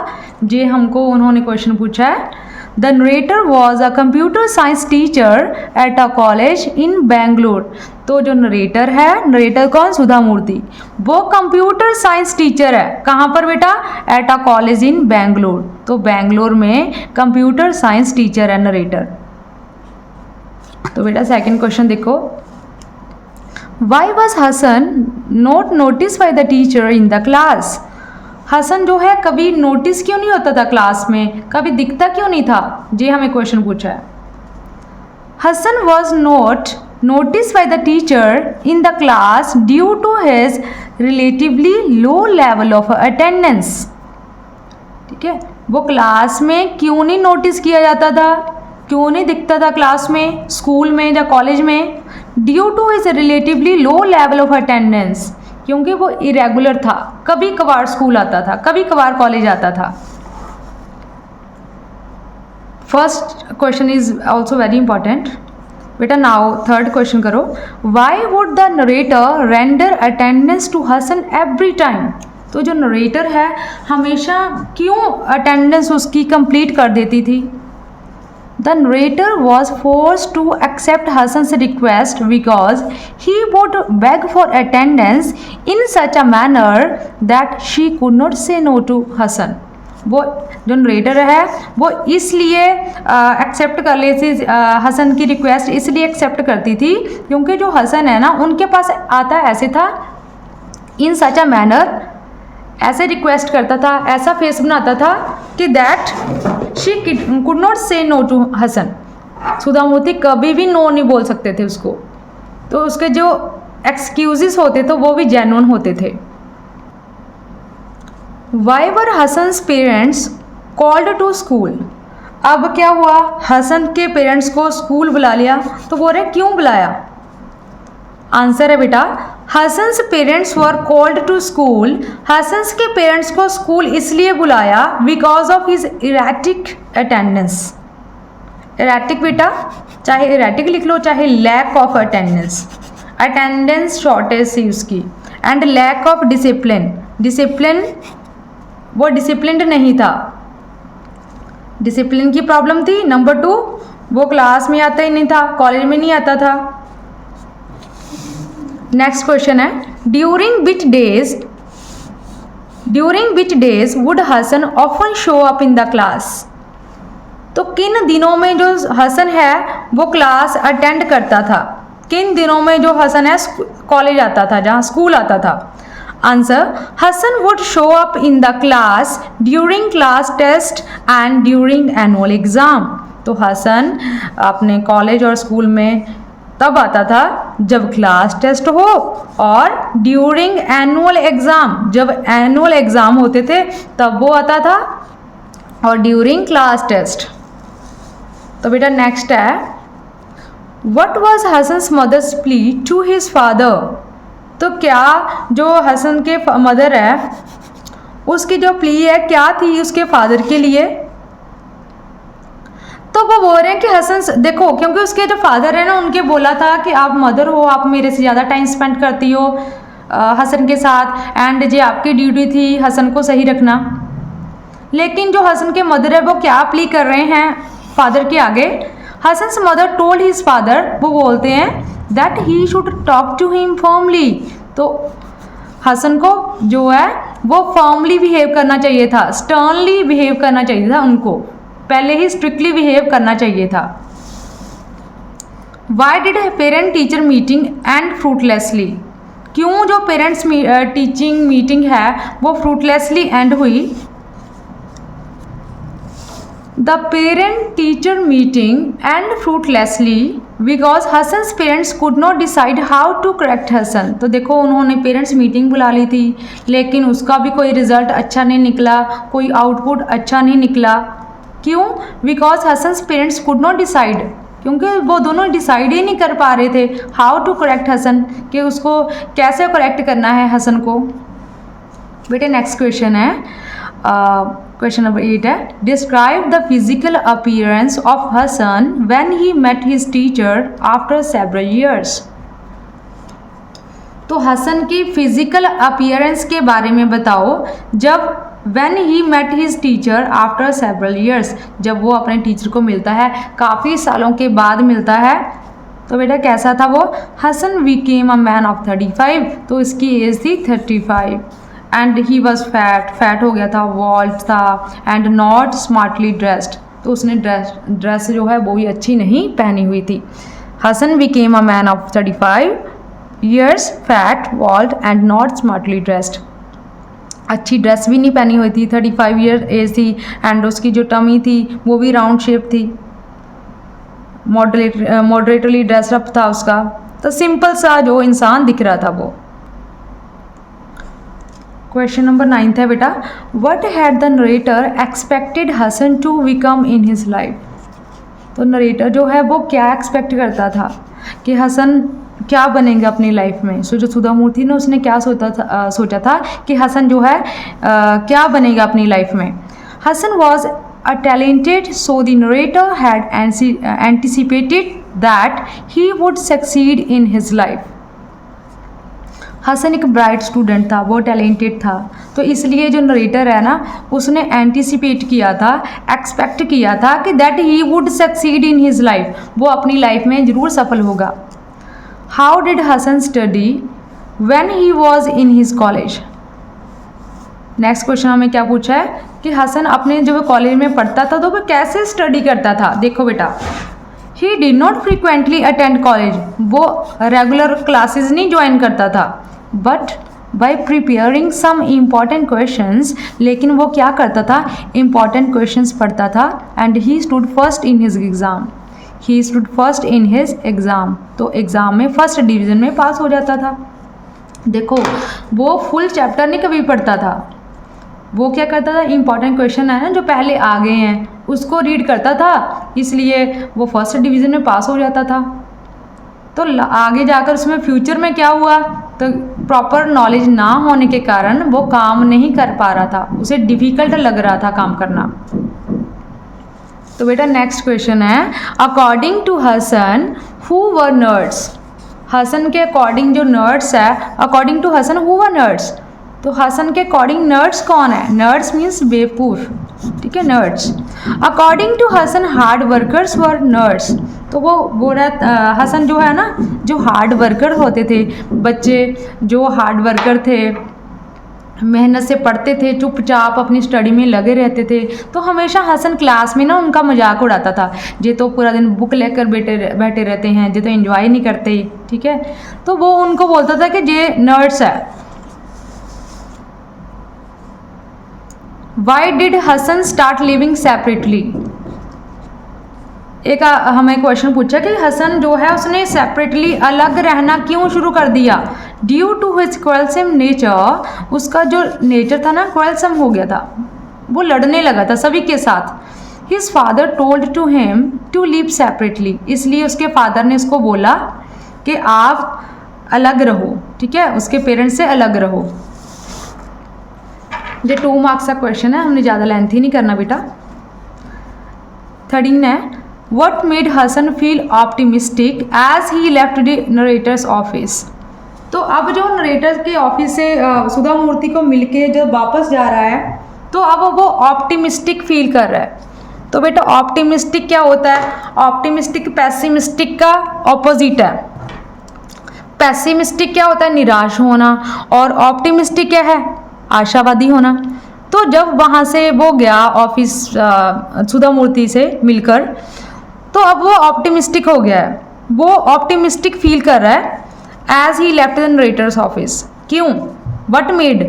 ये हमको उन्होंने क्वेश्चन पूछा है। The narrator was a computer science teacher at a college in Bangalore. तो जो नरेटर है, नरेटर कौन, सुधा मूर्ति, वो कंप्यूटर साइंस टीचर है, कहाँ पर बेटा, at a college in Bangalore. तो बेंगलोर में कंप्यूटर साइंस टीचर है नरेटर। तो बेटा सेकंड क्वेश्चन देखो, why was Hasan not notice by the teacher in the class. Hasan जो है कभी नोटिस क्यों नहीं होता था क्लास में, कभी दिखता क्यों नहीं था, ये हमें क्वेश्चन पूछा है। Hasan was not noticed by the teacher in the class due to his relatively low level of attendance। ठीक है, वो क्लास में क्यों नहीं नोटिस किया जाता था, क्यों नहीं दिखता था क्लास में, स्कूल में या कॉलेज में, due to his relatively low level of attendance, क्योंकि वो इरेगुलर था, कभी कभार स्कूल आता था, कभी कभार कॉलेज आता था। First question is also very important. बेटा नाउ थर्ड क्वेश्चन करो, why would the narrator render attendance to Hasan every time. तो जो नरेटर है हमेशा क्यों अटेंडेंस उसकी कंप्लीट कर देती थी? The narrator was forced to accept Hassan's request because he would beg for attendance in such a manner that she could not say no to Hassan. वो जो नरेटर है वो इसलिए एक्सेप्ट कर लेती हसन की रिक्वेस्ट इसलिए एक्सेप्ट करती थी क्योंकि जो हसन है ना उनके पास आता ऐसे था, इन सच अ मैनर, ऐसे रिक्वेस्ट करता था, ऐसा फेस बनाता था कि दैट शी कुड नॉट से नो टू हसन। सुधा मूर्ति कभी भी नो नहीं बोल सकते थे उसको, तो उसके जो एक्सक्यूजेस होते थे वो भी जेन्युइन होते थे। Why were Hasan's parents called to school? अब क्या हुआ, हसन के पेरेंट्स को स्कूल बुला लिया, तो बोल रहे क्यों बुलाया? आंसर है बेटा, Hasan's parents were called to school. Hasan's के पेरेंट्स को स्कूल इसलिए बुलाया because of his erratic attendance. Erratic बेटा चाहे इरेटिक लिख लो चाहे lack of attendance, attendance shortage थी उसकी, and lack of discipline, discipline वो डिसिप्लिन्ड नहीं था, डिसिप्लिन की प्रॉब्लम थी। नंबर 2 वो क्लास में आता ही नहीं था, कॉलेज में नहीं आता था। नेक्स्ट क्वेश्चन है, during which days would Hasan often show up in the class? तो किन दिनों में जो हसन है वो क्लास अटेंड करता था? किन दिनों में जो हसन है कॉलेज आता था, जहाँ स्कूल आता था? Answer, Hasan would show up in the class during class test and during annual exam. तो हसन अपने कॉलेज और स्कूल में तब आता था जब क्लास टेस्ट हो और ड्यूरिंग एनुअल एग्ज़ाम, जब एनुअल एग्ज़ाम होते थे तब वो आता था, और ड्यूरिंग क्लास टेस्ट। तो बेटा नेक्स्ट है, what was Hasan's mother's plea to his father? तो क्या जो हसन के मदर है उसकी जो प्ली है क्या थी उसके फादर के लिए? तो वो बोल रहे हैं कि हसन देखो, क्योंकि उसके जो फादर है ना उनके बोला था कि आप मदर हो, आप मेरे से ज़्यादा टाइम स्पेंड करती हो हसन के साथ, एंड ये आपकी ड्यूटी थी हसन को सही रखना। लेकिन जो हसन के मदर है वो क्या प्ली कर रहे हैं फादर के आगे? Hasan's mother told his father, वो बोलते हैं that he should talk to him firmly. तो हसन को जो है वो फर्मली बिहेव करना चाहिए था, स्टर्नली बिहेव करना चाहिए था, उनको पहले ही स्ट्रिक्टली बिहेव करना चाहिए था। Why did parent teacher meeting end fruitlessly? क्यों जो पेरेंट्स टीचिंग मीटिंग है वो फ्रूटलेसली एंड हुई? The parent teacher meeting end fruitlessly because Hasan's parents could not decide how to correct Hasan. तो देखो उन्होंने पेरेंट्स मीटिंग बुला ली थी लेकिन उसका भी कोई रिजल्ट अच्छा नहीं निकला, कोई आउटपुट अच्छा नहीं निकला। क्यों? Because Hasan's parents could not decide, क्योंकि वो दोनों डिसाइड ही नहीं कर पा रहे थे हाउ टू करेक्ट हसन, कि उसको कैसे करेक्ट करना है हसन को। बेटे नेक्स्ट क्वेश्चन है, क्वेश्चन नंबर 8 है, describe the physical appearance of Hasan when he met his teacher after several years. तो हसन की फिजिकल अपीयरेंस के बारे में बताओ जब when he met his teacher after several years, जब वो अपने टीचर को मिलता है, काफ़ी सालों के बाद मिलता है। तो बेटा कैसा था वो? Hasan became a man of 35, तो इसकी एज थी 35, एंड ही वॉज फैट हो गया था, वॉल्ट था, एंड नॉट स्मार्टली ड्रेस्ड, तो उसने ड्रेस जो है वो भी अच्छी नहीं पहनी हुई थी। Hasan became a man of 35 years, fat, bald and not smartly dressed, अच्छी ड्रेस भी नहीं पहनी हुई थी, 35 ईयर एज थी, एंड उसकी जो टमी थी वो भी राउंड शेप थी, मॉडरेटली ड्रेसअप था उसका, तो सिंपल सा जो इंसान दिख रहा था वो। क्वेश्चन नंबर 9 है बेटा, what had the narrator expected Hasan to become in his life? तो नरेटर जो है वो क्या एक्सपेक्ट करता था कि हसन क्या बनेगा अपनी लाइफ में? सो जो सुधा मूर्ति ने उसने क्या सोचा था कि हसन जो है क्या बनेगा अपनी लाइफ में? Hasan was a talented, so the narrator had anticipated that he would succeed in his life. Hasan एक ब्राइट स्टूडेंट था, वो टैलेंटेड था, तो इसलिए जो नरेटर है ना उसने एंटिसिपेट किया था, एक्सपेक्ट किया था कि that he would succeed in his life, वो अपनी लाइफ में ज़रूर सफल होगा। How did Hasan study when he was in his college. Next question हमें क्या पूछा है कि हसन अपने जो कॉलेज में पढ़ता था तो वो कैसे स्टडी करता था। देखो बेटा, he did not frequently attend college, वो रेगुलर क्लासेस नहीं ज्वाइन करता था, but by preparing some important questions, लेकिन वो क्या करता था, इम्पॉर्टेंट क्वेश्चंस पढ़ता था। And he stood first in his exam, he stood first in his exam, तो एग्ज़ाम में फर्स्ट डिवीज़न में पास हो जाता था। देखो, वो फुल चैप्टर नहीं कभी पढ़ता था, वो क्या करता था, इंपॉर्टेंट क्वेश्चन है ना जो पहले आ गए हैं उसको रीड करता था, इसलिए वो फर्स्ट डिवीज़न में पास हो जाता था। तो आगे जाकर उसमें फ्यूचर में क्या हुआ, तो प्रॉपर नॉलेज ना होने के कारण वो काम नहीं कर पा रहा था, उसे डिफ़िकल्ट लग रहा था काम करना। तो बेटा नेक्स्ट क्वेश्चन है, according to Hasan who were nerds. Hasan के अकॉर्डिंग जो नर्ड्स है, according to Hasan who were nerds, तो हसन के अकॉर्डिंग नर्ड्स कौन है, नर्ड्स मीन्स बेवकूफ़, ठीक है, nerds. According to Hasan hard workers were nerds, तो वो बोल रहा हसन जो है ना, जो हार्ड वर्कर होते थे, बच्चे जो हार्ड वर्कर थे, मेहनत से पढ़ते थे, चुपचाप अपनी स्टडी में लगे रहते थे, तो हमेशा हसन क्लास में ना उनका मजाक उड़ाता था, ये तो पूरा दिन बुक लेकर बैठे रहते हैं, ये तो एंजॉय नहीं करते, ठीक है। तो वो उनको बोलता था कि ये नर्ड्स है। Why did Hasan start living separately. एक हमें क्वेश्चन पूछा कि हसन जो है उसने सेपरेटली अलग रहना क्यों शुरू कर दिया। ड्यू टू हिज क्वेलसम नेचर, उसका जो नेचर था ना क्वेलसम हो गया था, वो लड़ने लगा था सभी के साथ। His father told to him to live separately, इसलिए उसके फादर ने उसको बोला कि आप अलग रहो, ठीक है, उसके पेरेंट्स से अलग रहो। ये 2 मार्क्स का क्वेश्चन है, हमने ज़्यादा लेंथी नहीं करना बेटा। 13 है, what made Hasan feel optimistic as he left the narrator's office. तो अब जो नरेटर के ऑफिस से सुधा मूर्ति को मिलके जब वापस जा रहा है तो अब वो ऑप्टिमिस्टिक फील कर रहा है। तो बेटा ऑप्टिमिस्टिक क्या होता है, ऑप्टिमिस्टिक पैसिमिस्टिक का ऑपोजिट है। पैसिमिस्टिक क्या होता है, निराश होना, और ऑप्टिमिस्टिक क्या है, आशावादी होना। तो जब वहाँ से वो गया ऑफिस सुधा मूर्ति से मिलकर, तो अब वो ऑप्टिमिस्टिक हो गया है, वो ऑप्टिमिस्टिक फील कर रहा है as he left the narrator's office. क्यों, व्हाट मेड,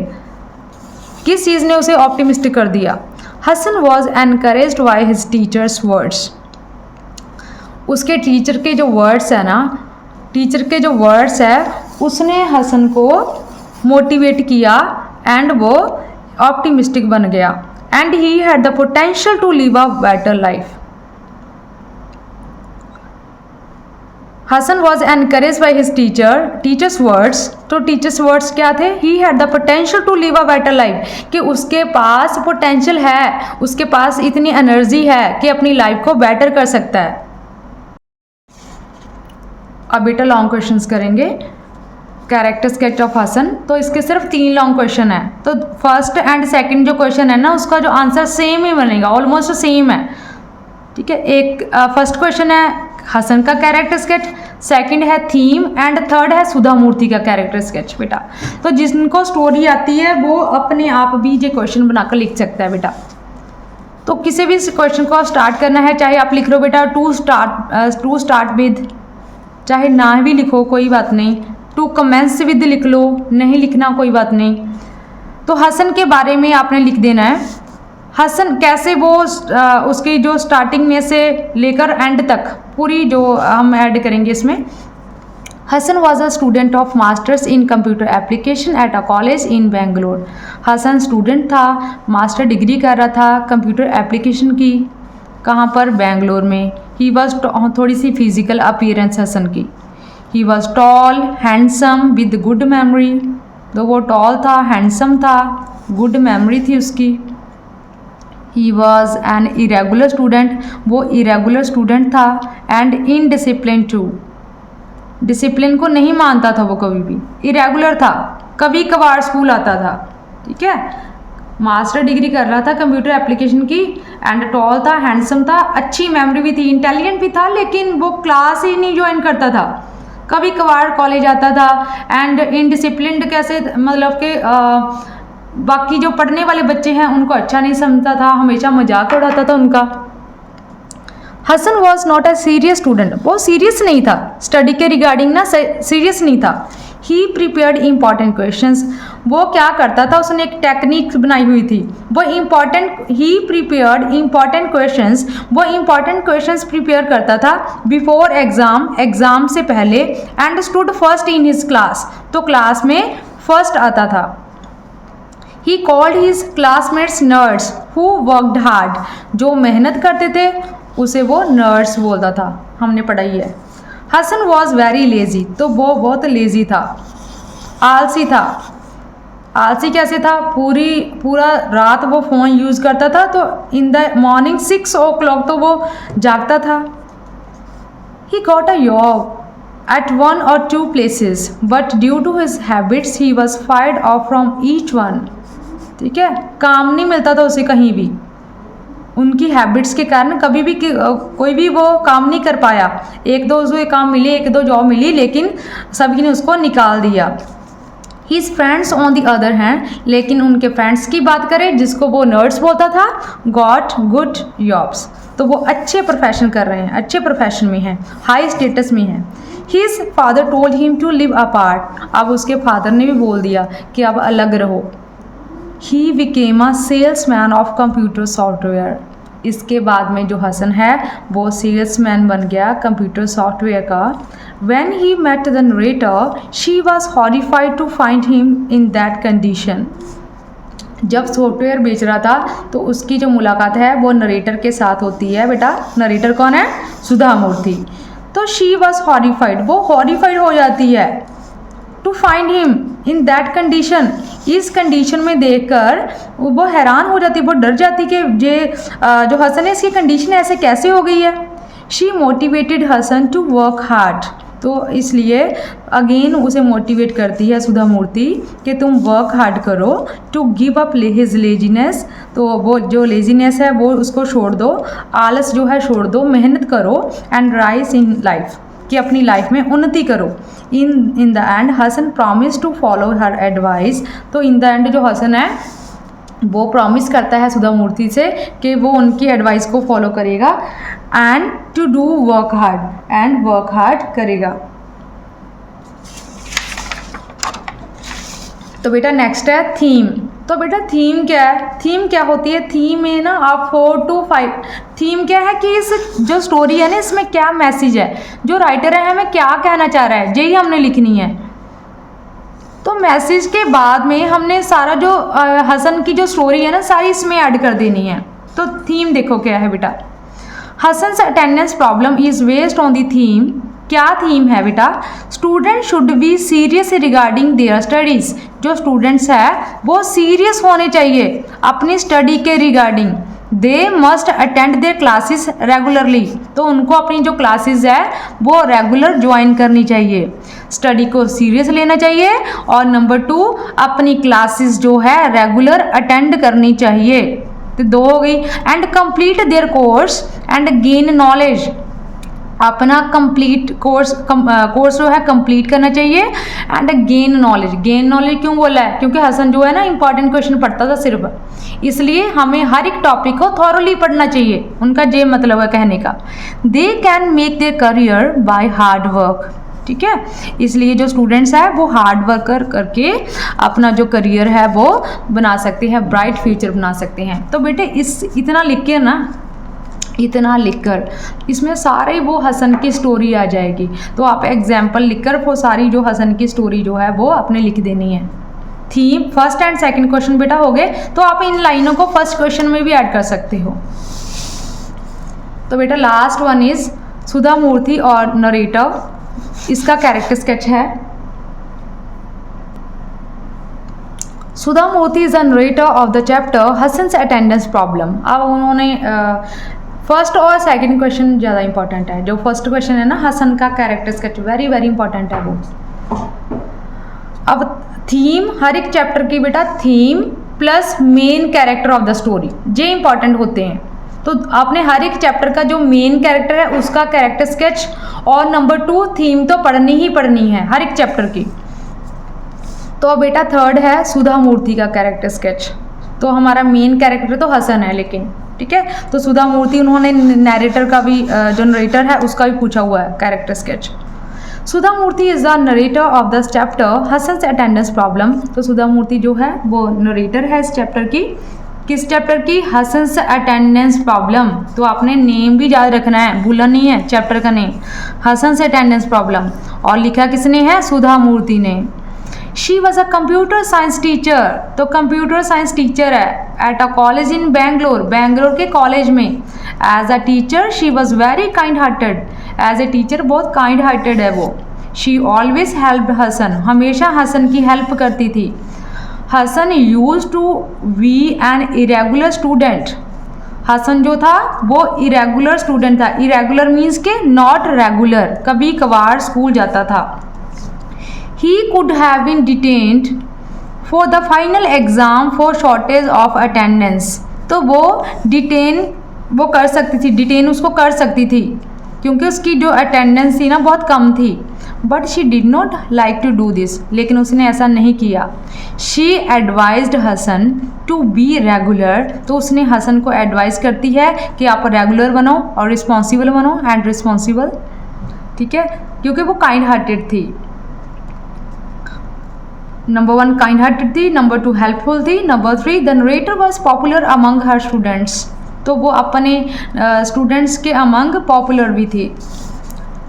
किस चीज़ ने उसे ऑप्टिमिस्टिक कर दिया। Hasan was encouraged by his teacher's words, उसके टीचर के जो वर्ड्स है ना, टीचर के जो वर्ड्स है उसने हसन को मोटिवेट किया एंड वो ऑप्टिमिस्टिक बन गया। And he had the potential to live a better life. Hasan was encourage by his teacher's words, तो टीचर्स वर्ड्स क्या थे, he had the potential to live a better life, कि उसके पास पोटेंशियल है, उसके पास इतनी एनर्जी है कि अपनी लाइफ को बेटर कर सकता है। अब बेटा लॉन्ग क्वेश्चंस करेंगे, कैरेक्टर स्केच ऑफ हसन। तो इसके सिर्फ 3 लॉन्ग क्वेश्चन है, तो फर्स्ट एंड सेकंड जो क्वेश्चन है ना उसका जो आंसर सेम ही बनेगा, ऑलमोस्ट सेम है, ठीक है। एक फर्स्ट क्वेश्चन है हसन का कैरेक्टर स्केच, सेकंड है थीम, एंड थर्ड है सुधा मूर्ति का कैरेक्टर स्केच बेटा। तो जिनको स्टोरी आती है वो अपने आप भी ये क्वेश्चन बनाकर लिख सकता है बेटा। तो किसी भी क्वेश्चन को स्टार्ट करना है, चाहे आप लिख लो बेटा टू स्टार्ट विद, चाहे ना भी लिखो कोई बात नहीं, टू कमेंस विद लिख लो, नहीं लिखना कोई बात नहीं। तो हसन के बारे में आपने लिख देना है, हसन कैसे वो उसकी जो स्टार्टिंग में से लेकर एंड तक पूरी जो हम ऐड करेंगे इसमें। Hasan was a student of masters in computer application at a college in Bangalore. Hasan student था, मास्टर डिग्री कर रहा था कंप्यूटर एप्लीकेशन की, कहाँ पर, बेंगलोर में। ही वॉज, थोड़ी सी फिजिकल अपीयरेंस हसन की, he was tall handsome with good memory, तो वो टॉल था, हैंडसम था, गुड मेमोरी थी उसकी। He was an irregular student, वो इरेगुलर स्टूडेंट था, एंड इनडिसिप्लिन टू, डिसिप्लिन को नहीं मानता था वो कभी भी, इरेगुलर था, कभी कभार स्कूल आता था, ठीक है। मास्टर डिग्री कर रहा था कंप्यूटर एप्लीकेशन की, एंड टॉल था, हैंडसम था, अच्छी मेमोरी भी थी, इंटेलिजेंट भी था, लेकिन वो क्लास ही नहीं ज्वाइन करता था, कभी कभार कॉलेज आता था। एंड इनडिसिप्लिन्ड कैसे, मतलब कि बाकी जो पढ़ने वाले बच्चे हैं उनको अच्छा नहीं समझता था, हमेशा मजाक उड़ाता था उनका। Hasan was not a serious student, वो सीरियस नहीं था, स्टडी के रिगार्डिंग ना सीरियस नहीं था। ही प्रिपेयर्ड इंपॉर्टेंट क्वेश्चंस, वो क्या करता था, उसने एक टेक्निक बनाई हुई थी, वो ही प्रिपेयर्ड इंपॉर्टेंट क्वेश्चंस, वो इंपॉर्टेंट क्वेश्चंस प्रिपेयर करता था बिफोर एग्जाम, एग्जाम से पहले, and stood first in his class, तो क्लास में फर्स्ट आता था। He called his classmates nerds who worked hard, जो मेहनत करते थे उसे वो नर्ड्स बोलता था, हमने पढ़ाई है। हसन वॉज वेरी लेजी, तो वो बहुत लेजी था, आलसी था। आलसी कैसे था, पूरा रात वो फ़ोन यूज़ करता था, तो इन द मॉर्निंग 6 o'clock तो वो जागता था। He got a job at 1 or 2 places, but due to his habits he was fired off from each one, ठीक है। काम नहीं मिलता था उसे कहीं भी, उनकी हैबिट्स के कारण कभी भी कोई भी वो काम नहीं कर पाया। एक दो उसे काम मिले, एक दो जॉब मिली, लेकिन सभी ने उसको निकाल दिया। His friends on the other hand, लेकिन उनके फ्रेंड्स की बात करें जिसको वो नर्ड्स बोलता था, गॉट गुड जॉब्स, तो वो अच्छे प्रोफेशन कर रहे हैं, अच्छे प्रोफेशन में हैं, हाई स्टेटस में हैं। His father told him to live apart, अब उसके फादर ने भी बोल दिया कि अब अलग रहो। He became a salesman of computer software, इसके बाद में जो हसन है वो सेल्समैन बन गया कंप्यूटर सॉफ्टवेयर का। When he met the narrator, she was horrified to find him in that condition. जब सॉफ्टवेयर बेच रहा था तो उसकी जो मुलाकात है वो नरेटर के साथ होती है। बेटा नरेटर कौन है? सुधा मूर्ति। तो शी वॉज हॉरिफाइड, वो हॉरिफाइड हो जाती है to find him in that condition, इस कंडीशन में देखकर वो हैरान हो जाती, वो डर जाती कि जो हसन है इसकी कंडीशन ऐसे कैसे हो गई है। She motivated Hasan to work hard, तो इसलिए अगेन उसे मोटिवेट करती है सुधा मूर्ति कि तुम वर्क हार्ड करो, to give up his laziness, तो वो जो लेजीनेस है वो उसको छोड़ दो, आलस जो है छोड़ दो, मेहनत करो, एंड राइज इन लाइफ, कि अपनी लाइफ में उन्नति करो। In the end Hasan promise to follow her advice, तो इन द एंड जो हसन है वो प्रॉमिस करता है सुधा मूर्ति से कि वो उनकी एडवाइस को फॉलो करेगा, and to do work hard, and work hard करेगा। तो बेटा नेक्स्ट है थीम। तो बेटा थीम क्या है? थीम क्या होती है? थीम में ना आप 4 to 5, थीम क्या है कि इस जो स्टोरी है ना इसमें क्या मैसेज है, जो राइटर है हमें क्या कहना चाह रहा है, यही हमने लिखनी है। तो मैसेज के बाद में हमने सारा जो हसन की जो स्टोरी है ना सारी इसमें ऐड कर देनी है। तो थीम देखो क्या है बेटा, Hassan's attendance problem is based on the theme. क्या थीम है बेटा? Student should be serious regarding their studies, जो स्टूडेंट्स है वो सीरियस होने चाहिए अपनी स्टडी के regarding. They must attend there classes regularly, तो उनको अपनी जो क्लासेस है वो रेगुलर ज्वाइन करनी चाहिए, स्टडी को सीरियस लेना चाहिए, और नंबर 2 अपनी क्लासेस जो है रेगुलर अटेंड करनी चाहिए। तो 2 हो गई। And complete their course and gain knowledge, अपना कंप्लीट कोर्स जो है कंप्लीट करना चाहिए, and gain knowledge. Gain knowledge क्यों बोला है? क्योंकि हसन जो है ना इंपॉर्टेंट क्वेश्चन पढ़ता था सिर्फ, इसलिए हमें हर एक टॉपिक को थॉरोली पढ़ना चाहिए, उनका ये मतलब है कहने का। They can make their career bye hard work, ठीक है, इसलिए जो स्टूडेंट्स हैं वो हार्ड वर्क करके अपना जो करियर है वो बना सकते हैं, ब्राइट फ्यूचर बना सकते हैं। तो बेटे इतना लिख के ना, इतना लिखकर इसमें सारे वो हसन की स्टोरी आ जाएगी। तो आप एग्जाम्पल लिखकर वो सारी जो हसन की स्टोरी जो है वो आपने लिख देनी है। Theme first and second question बेटा हो गए, तो आप इन लाइनों को फर्स्ट क्वेश्चन में भी ऐड कर सकते हो। तो बेटा last one is Sudha Murthy और नरेटर, इसका कैरेक्टर स्केच है। Sudha Murthy is a narrator of the chapter Hassan's attendance problem. अब उन्होंने फर्स्ट और सेकंड क्वेश्चन ज़्यादा इंपॉर्टेंट है। जो फर्स्ट क्वेश्चन है ना हसन का character sketch, very very important है वो। अब थीम, हर एक चैप्टर की बेटा theme plus main character of the story, ये इंपॉर्टेंट होते हैं। तो आपने हर एक चैप्टर का जो मेन कैरेक्टर है उसका कैरेक्टर स्केच और नंबर 2 थीम तो पढ़नी ही पढ़नी है हर एक चैप्टर की। तो बेटा थर्ड है सुधा मूर्ति का कैरेक्टर स्केच। तो हमारा मेन कैरेक्टर तो हसन है, लेकिन ठीक है, तो सुधा मूर्ति उन्होंने नरेटर का भी, जो नरेटर है उसका भी पूछा हुआ है character sketch. Sudha Murthy is the narrator of the chapter Hassan's attendance problem. तो सुधा मूर्ति जो है वो नरेटर है इस चैप्टर की। किस चैप्टर की? Hassan's attendance problem. तो आपने नेम भी याद रखना है, भूलना नहीं है चैप्टर का नेम, हसन्स अटेंडेंस प्रॉब्लम। और लिखा किसने है? सुधा मूर्ति ने। She was a computer science teacher. तो कंप्यूटर साइंस टीचर है at a college in Bangalore, Bangalore के कॉलेज में। As a teacher she was very kind hearted. As a teacher बहुत काइंड हार्टेड है वो। शी ऑलवेज हेल्प हसन, हमेशा हसन की हेल्प करती थी। Hasan use to be an irregular student. Hasan जो था वो इरेगुलर स्टूडेंट था। इरेगुलर मीन्स के नॉट रेगुलर, कभी कभार स्कूल जाता था। He could have been detained for the final exam for shortage of attendance। तो वो डिटेन वो कर सकती थी, डिटेन उसको कर सकती थी क्योंकि उसकी जो अटेंडेंस थी ना बहुत कम थी। But she did not like to do this, लेकिन उसने ऐसा नहीं किया। She advised Hasan to be regular. तो उसने हसन को एडवाइस करती है कि आप रेगुलर बनो और रिस्पॉन्सिबल बनो, एंड रिस्पॉन्सिबल, ठीक है, क्योंकि वो काइंड हार्टेड थी। नंबर 1 काइंड हार्टेड थी, नंबर 2 हेल्पफुल थी, number 3 the narrator was popular among her students. तो वो अपने स्टूडेंट्स के अमंग पॉपुलर भी थी।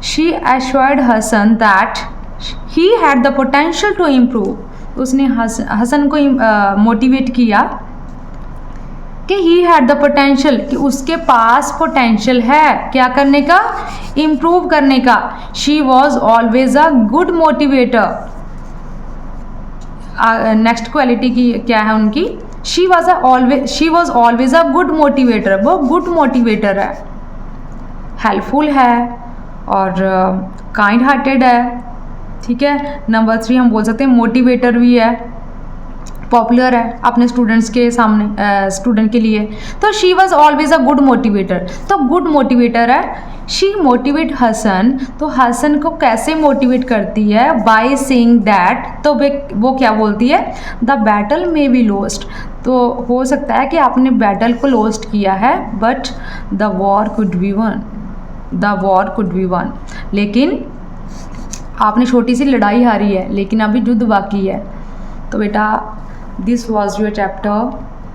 She assured Hasan that he had the potential to improve. उसने हसन को मोटिवेट किया कि ही हैड द पोटेंशियल, कि उसके पास पोटेंशियल है क्या करने का? इम्प्रूव करने का। She was always a good motivator. Next quality की क्या है उनकी? She was always a good motivator. वो गुड मोटिवेटर है, हेल्पफुल है और काइंड हार्टेड है, ठीक है। नंबर 3 हम बोल सकते हैं मोटिवेटर भी है, पॉपुलर है अपने स्टूडेंट्स के सामने, स्टूडेंट के लिए। तो she was always a good motivator. तो गुड मोटिवेटर है। She motivate Hasan. तो हसन को कैसे मोटिवेट करती है? By saying that. तो वो क्या बोलती है? The battle may be lost. तो हो सकता है कि आपने बैटल को लॉस्ट किया है, but the war could be one, the war could be one. लेकिन आपने छोटी सी लड़ाई हारी है, लेकिन अभी युद्ध बाकी है। तो बेटा this was your chapter.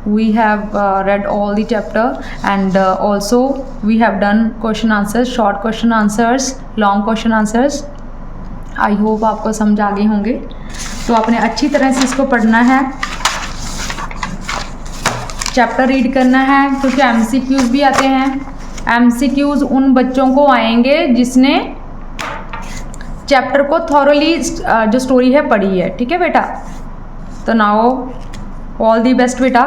We have read all the chapter, and also we have done question answers, short question answers, long question answers. I hope आपको समझ आ गए होंगे। तो आपने अच्छी तरह से इसको पढ़ना है, चैप्टर रीड करना है, क्योंकि MCQs भी आते हैं। MCQs उन बच्चों को आएंगे जिसने चैप्टर को थॉरोली जो स्टोरी है पढ़ी है, ठीक है बेटा। तो नाउ ऑल दी बेस्ट बेटा।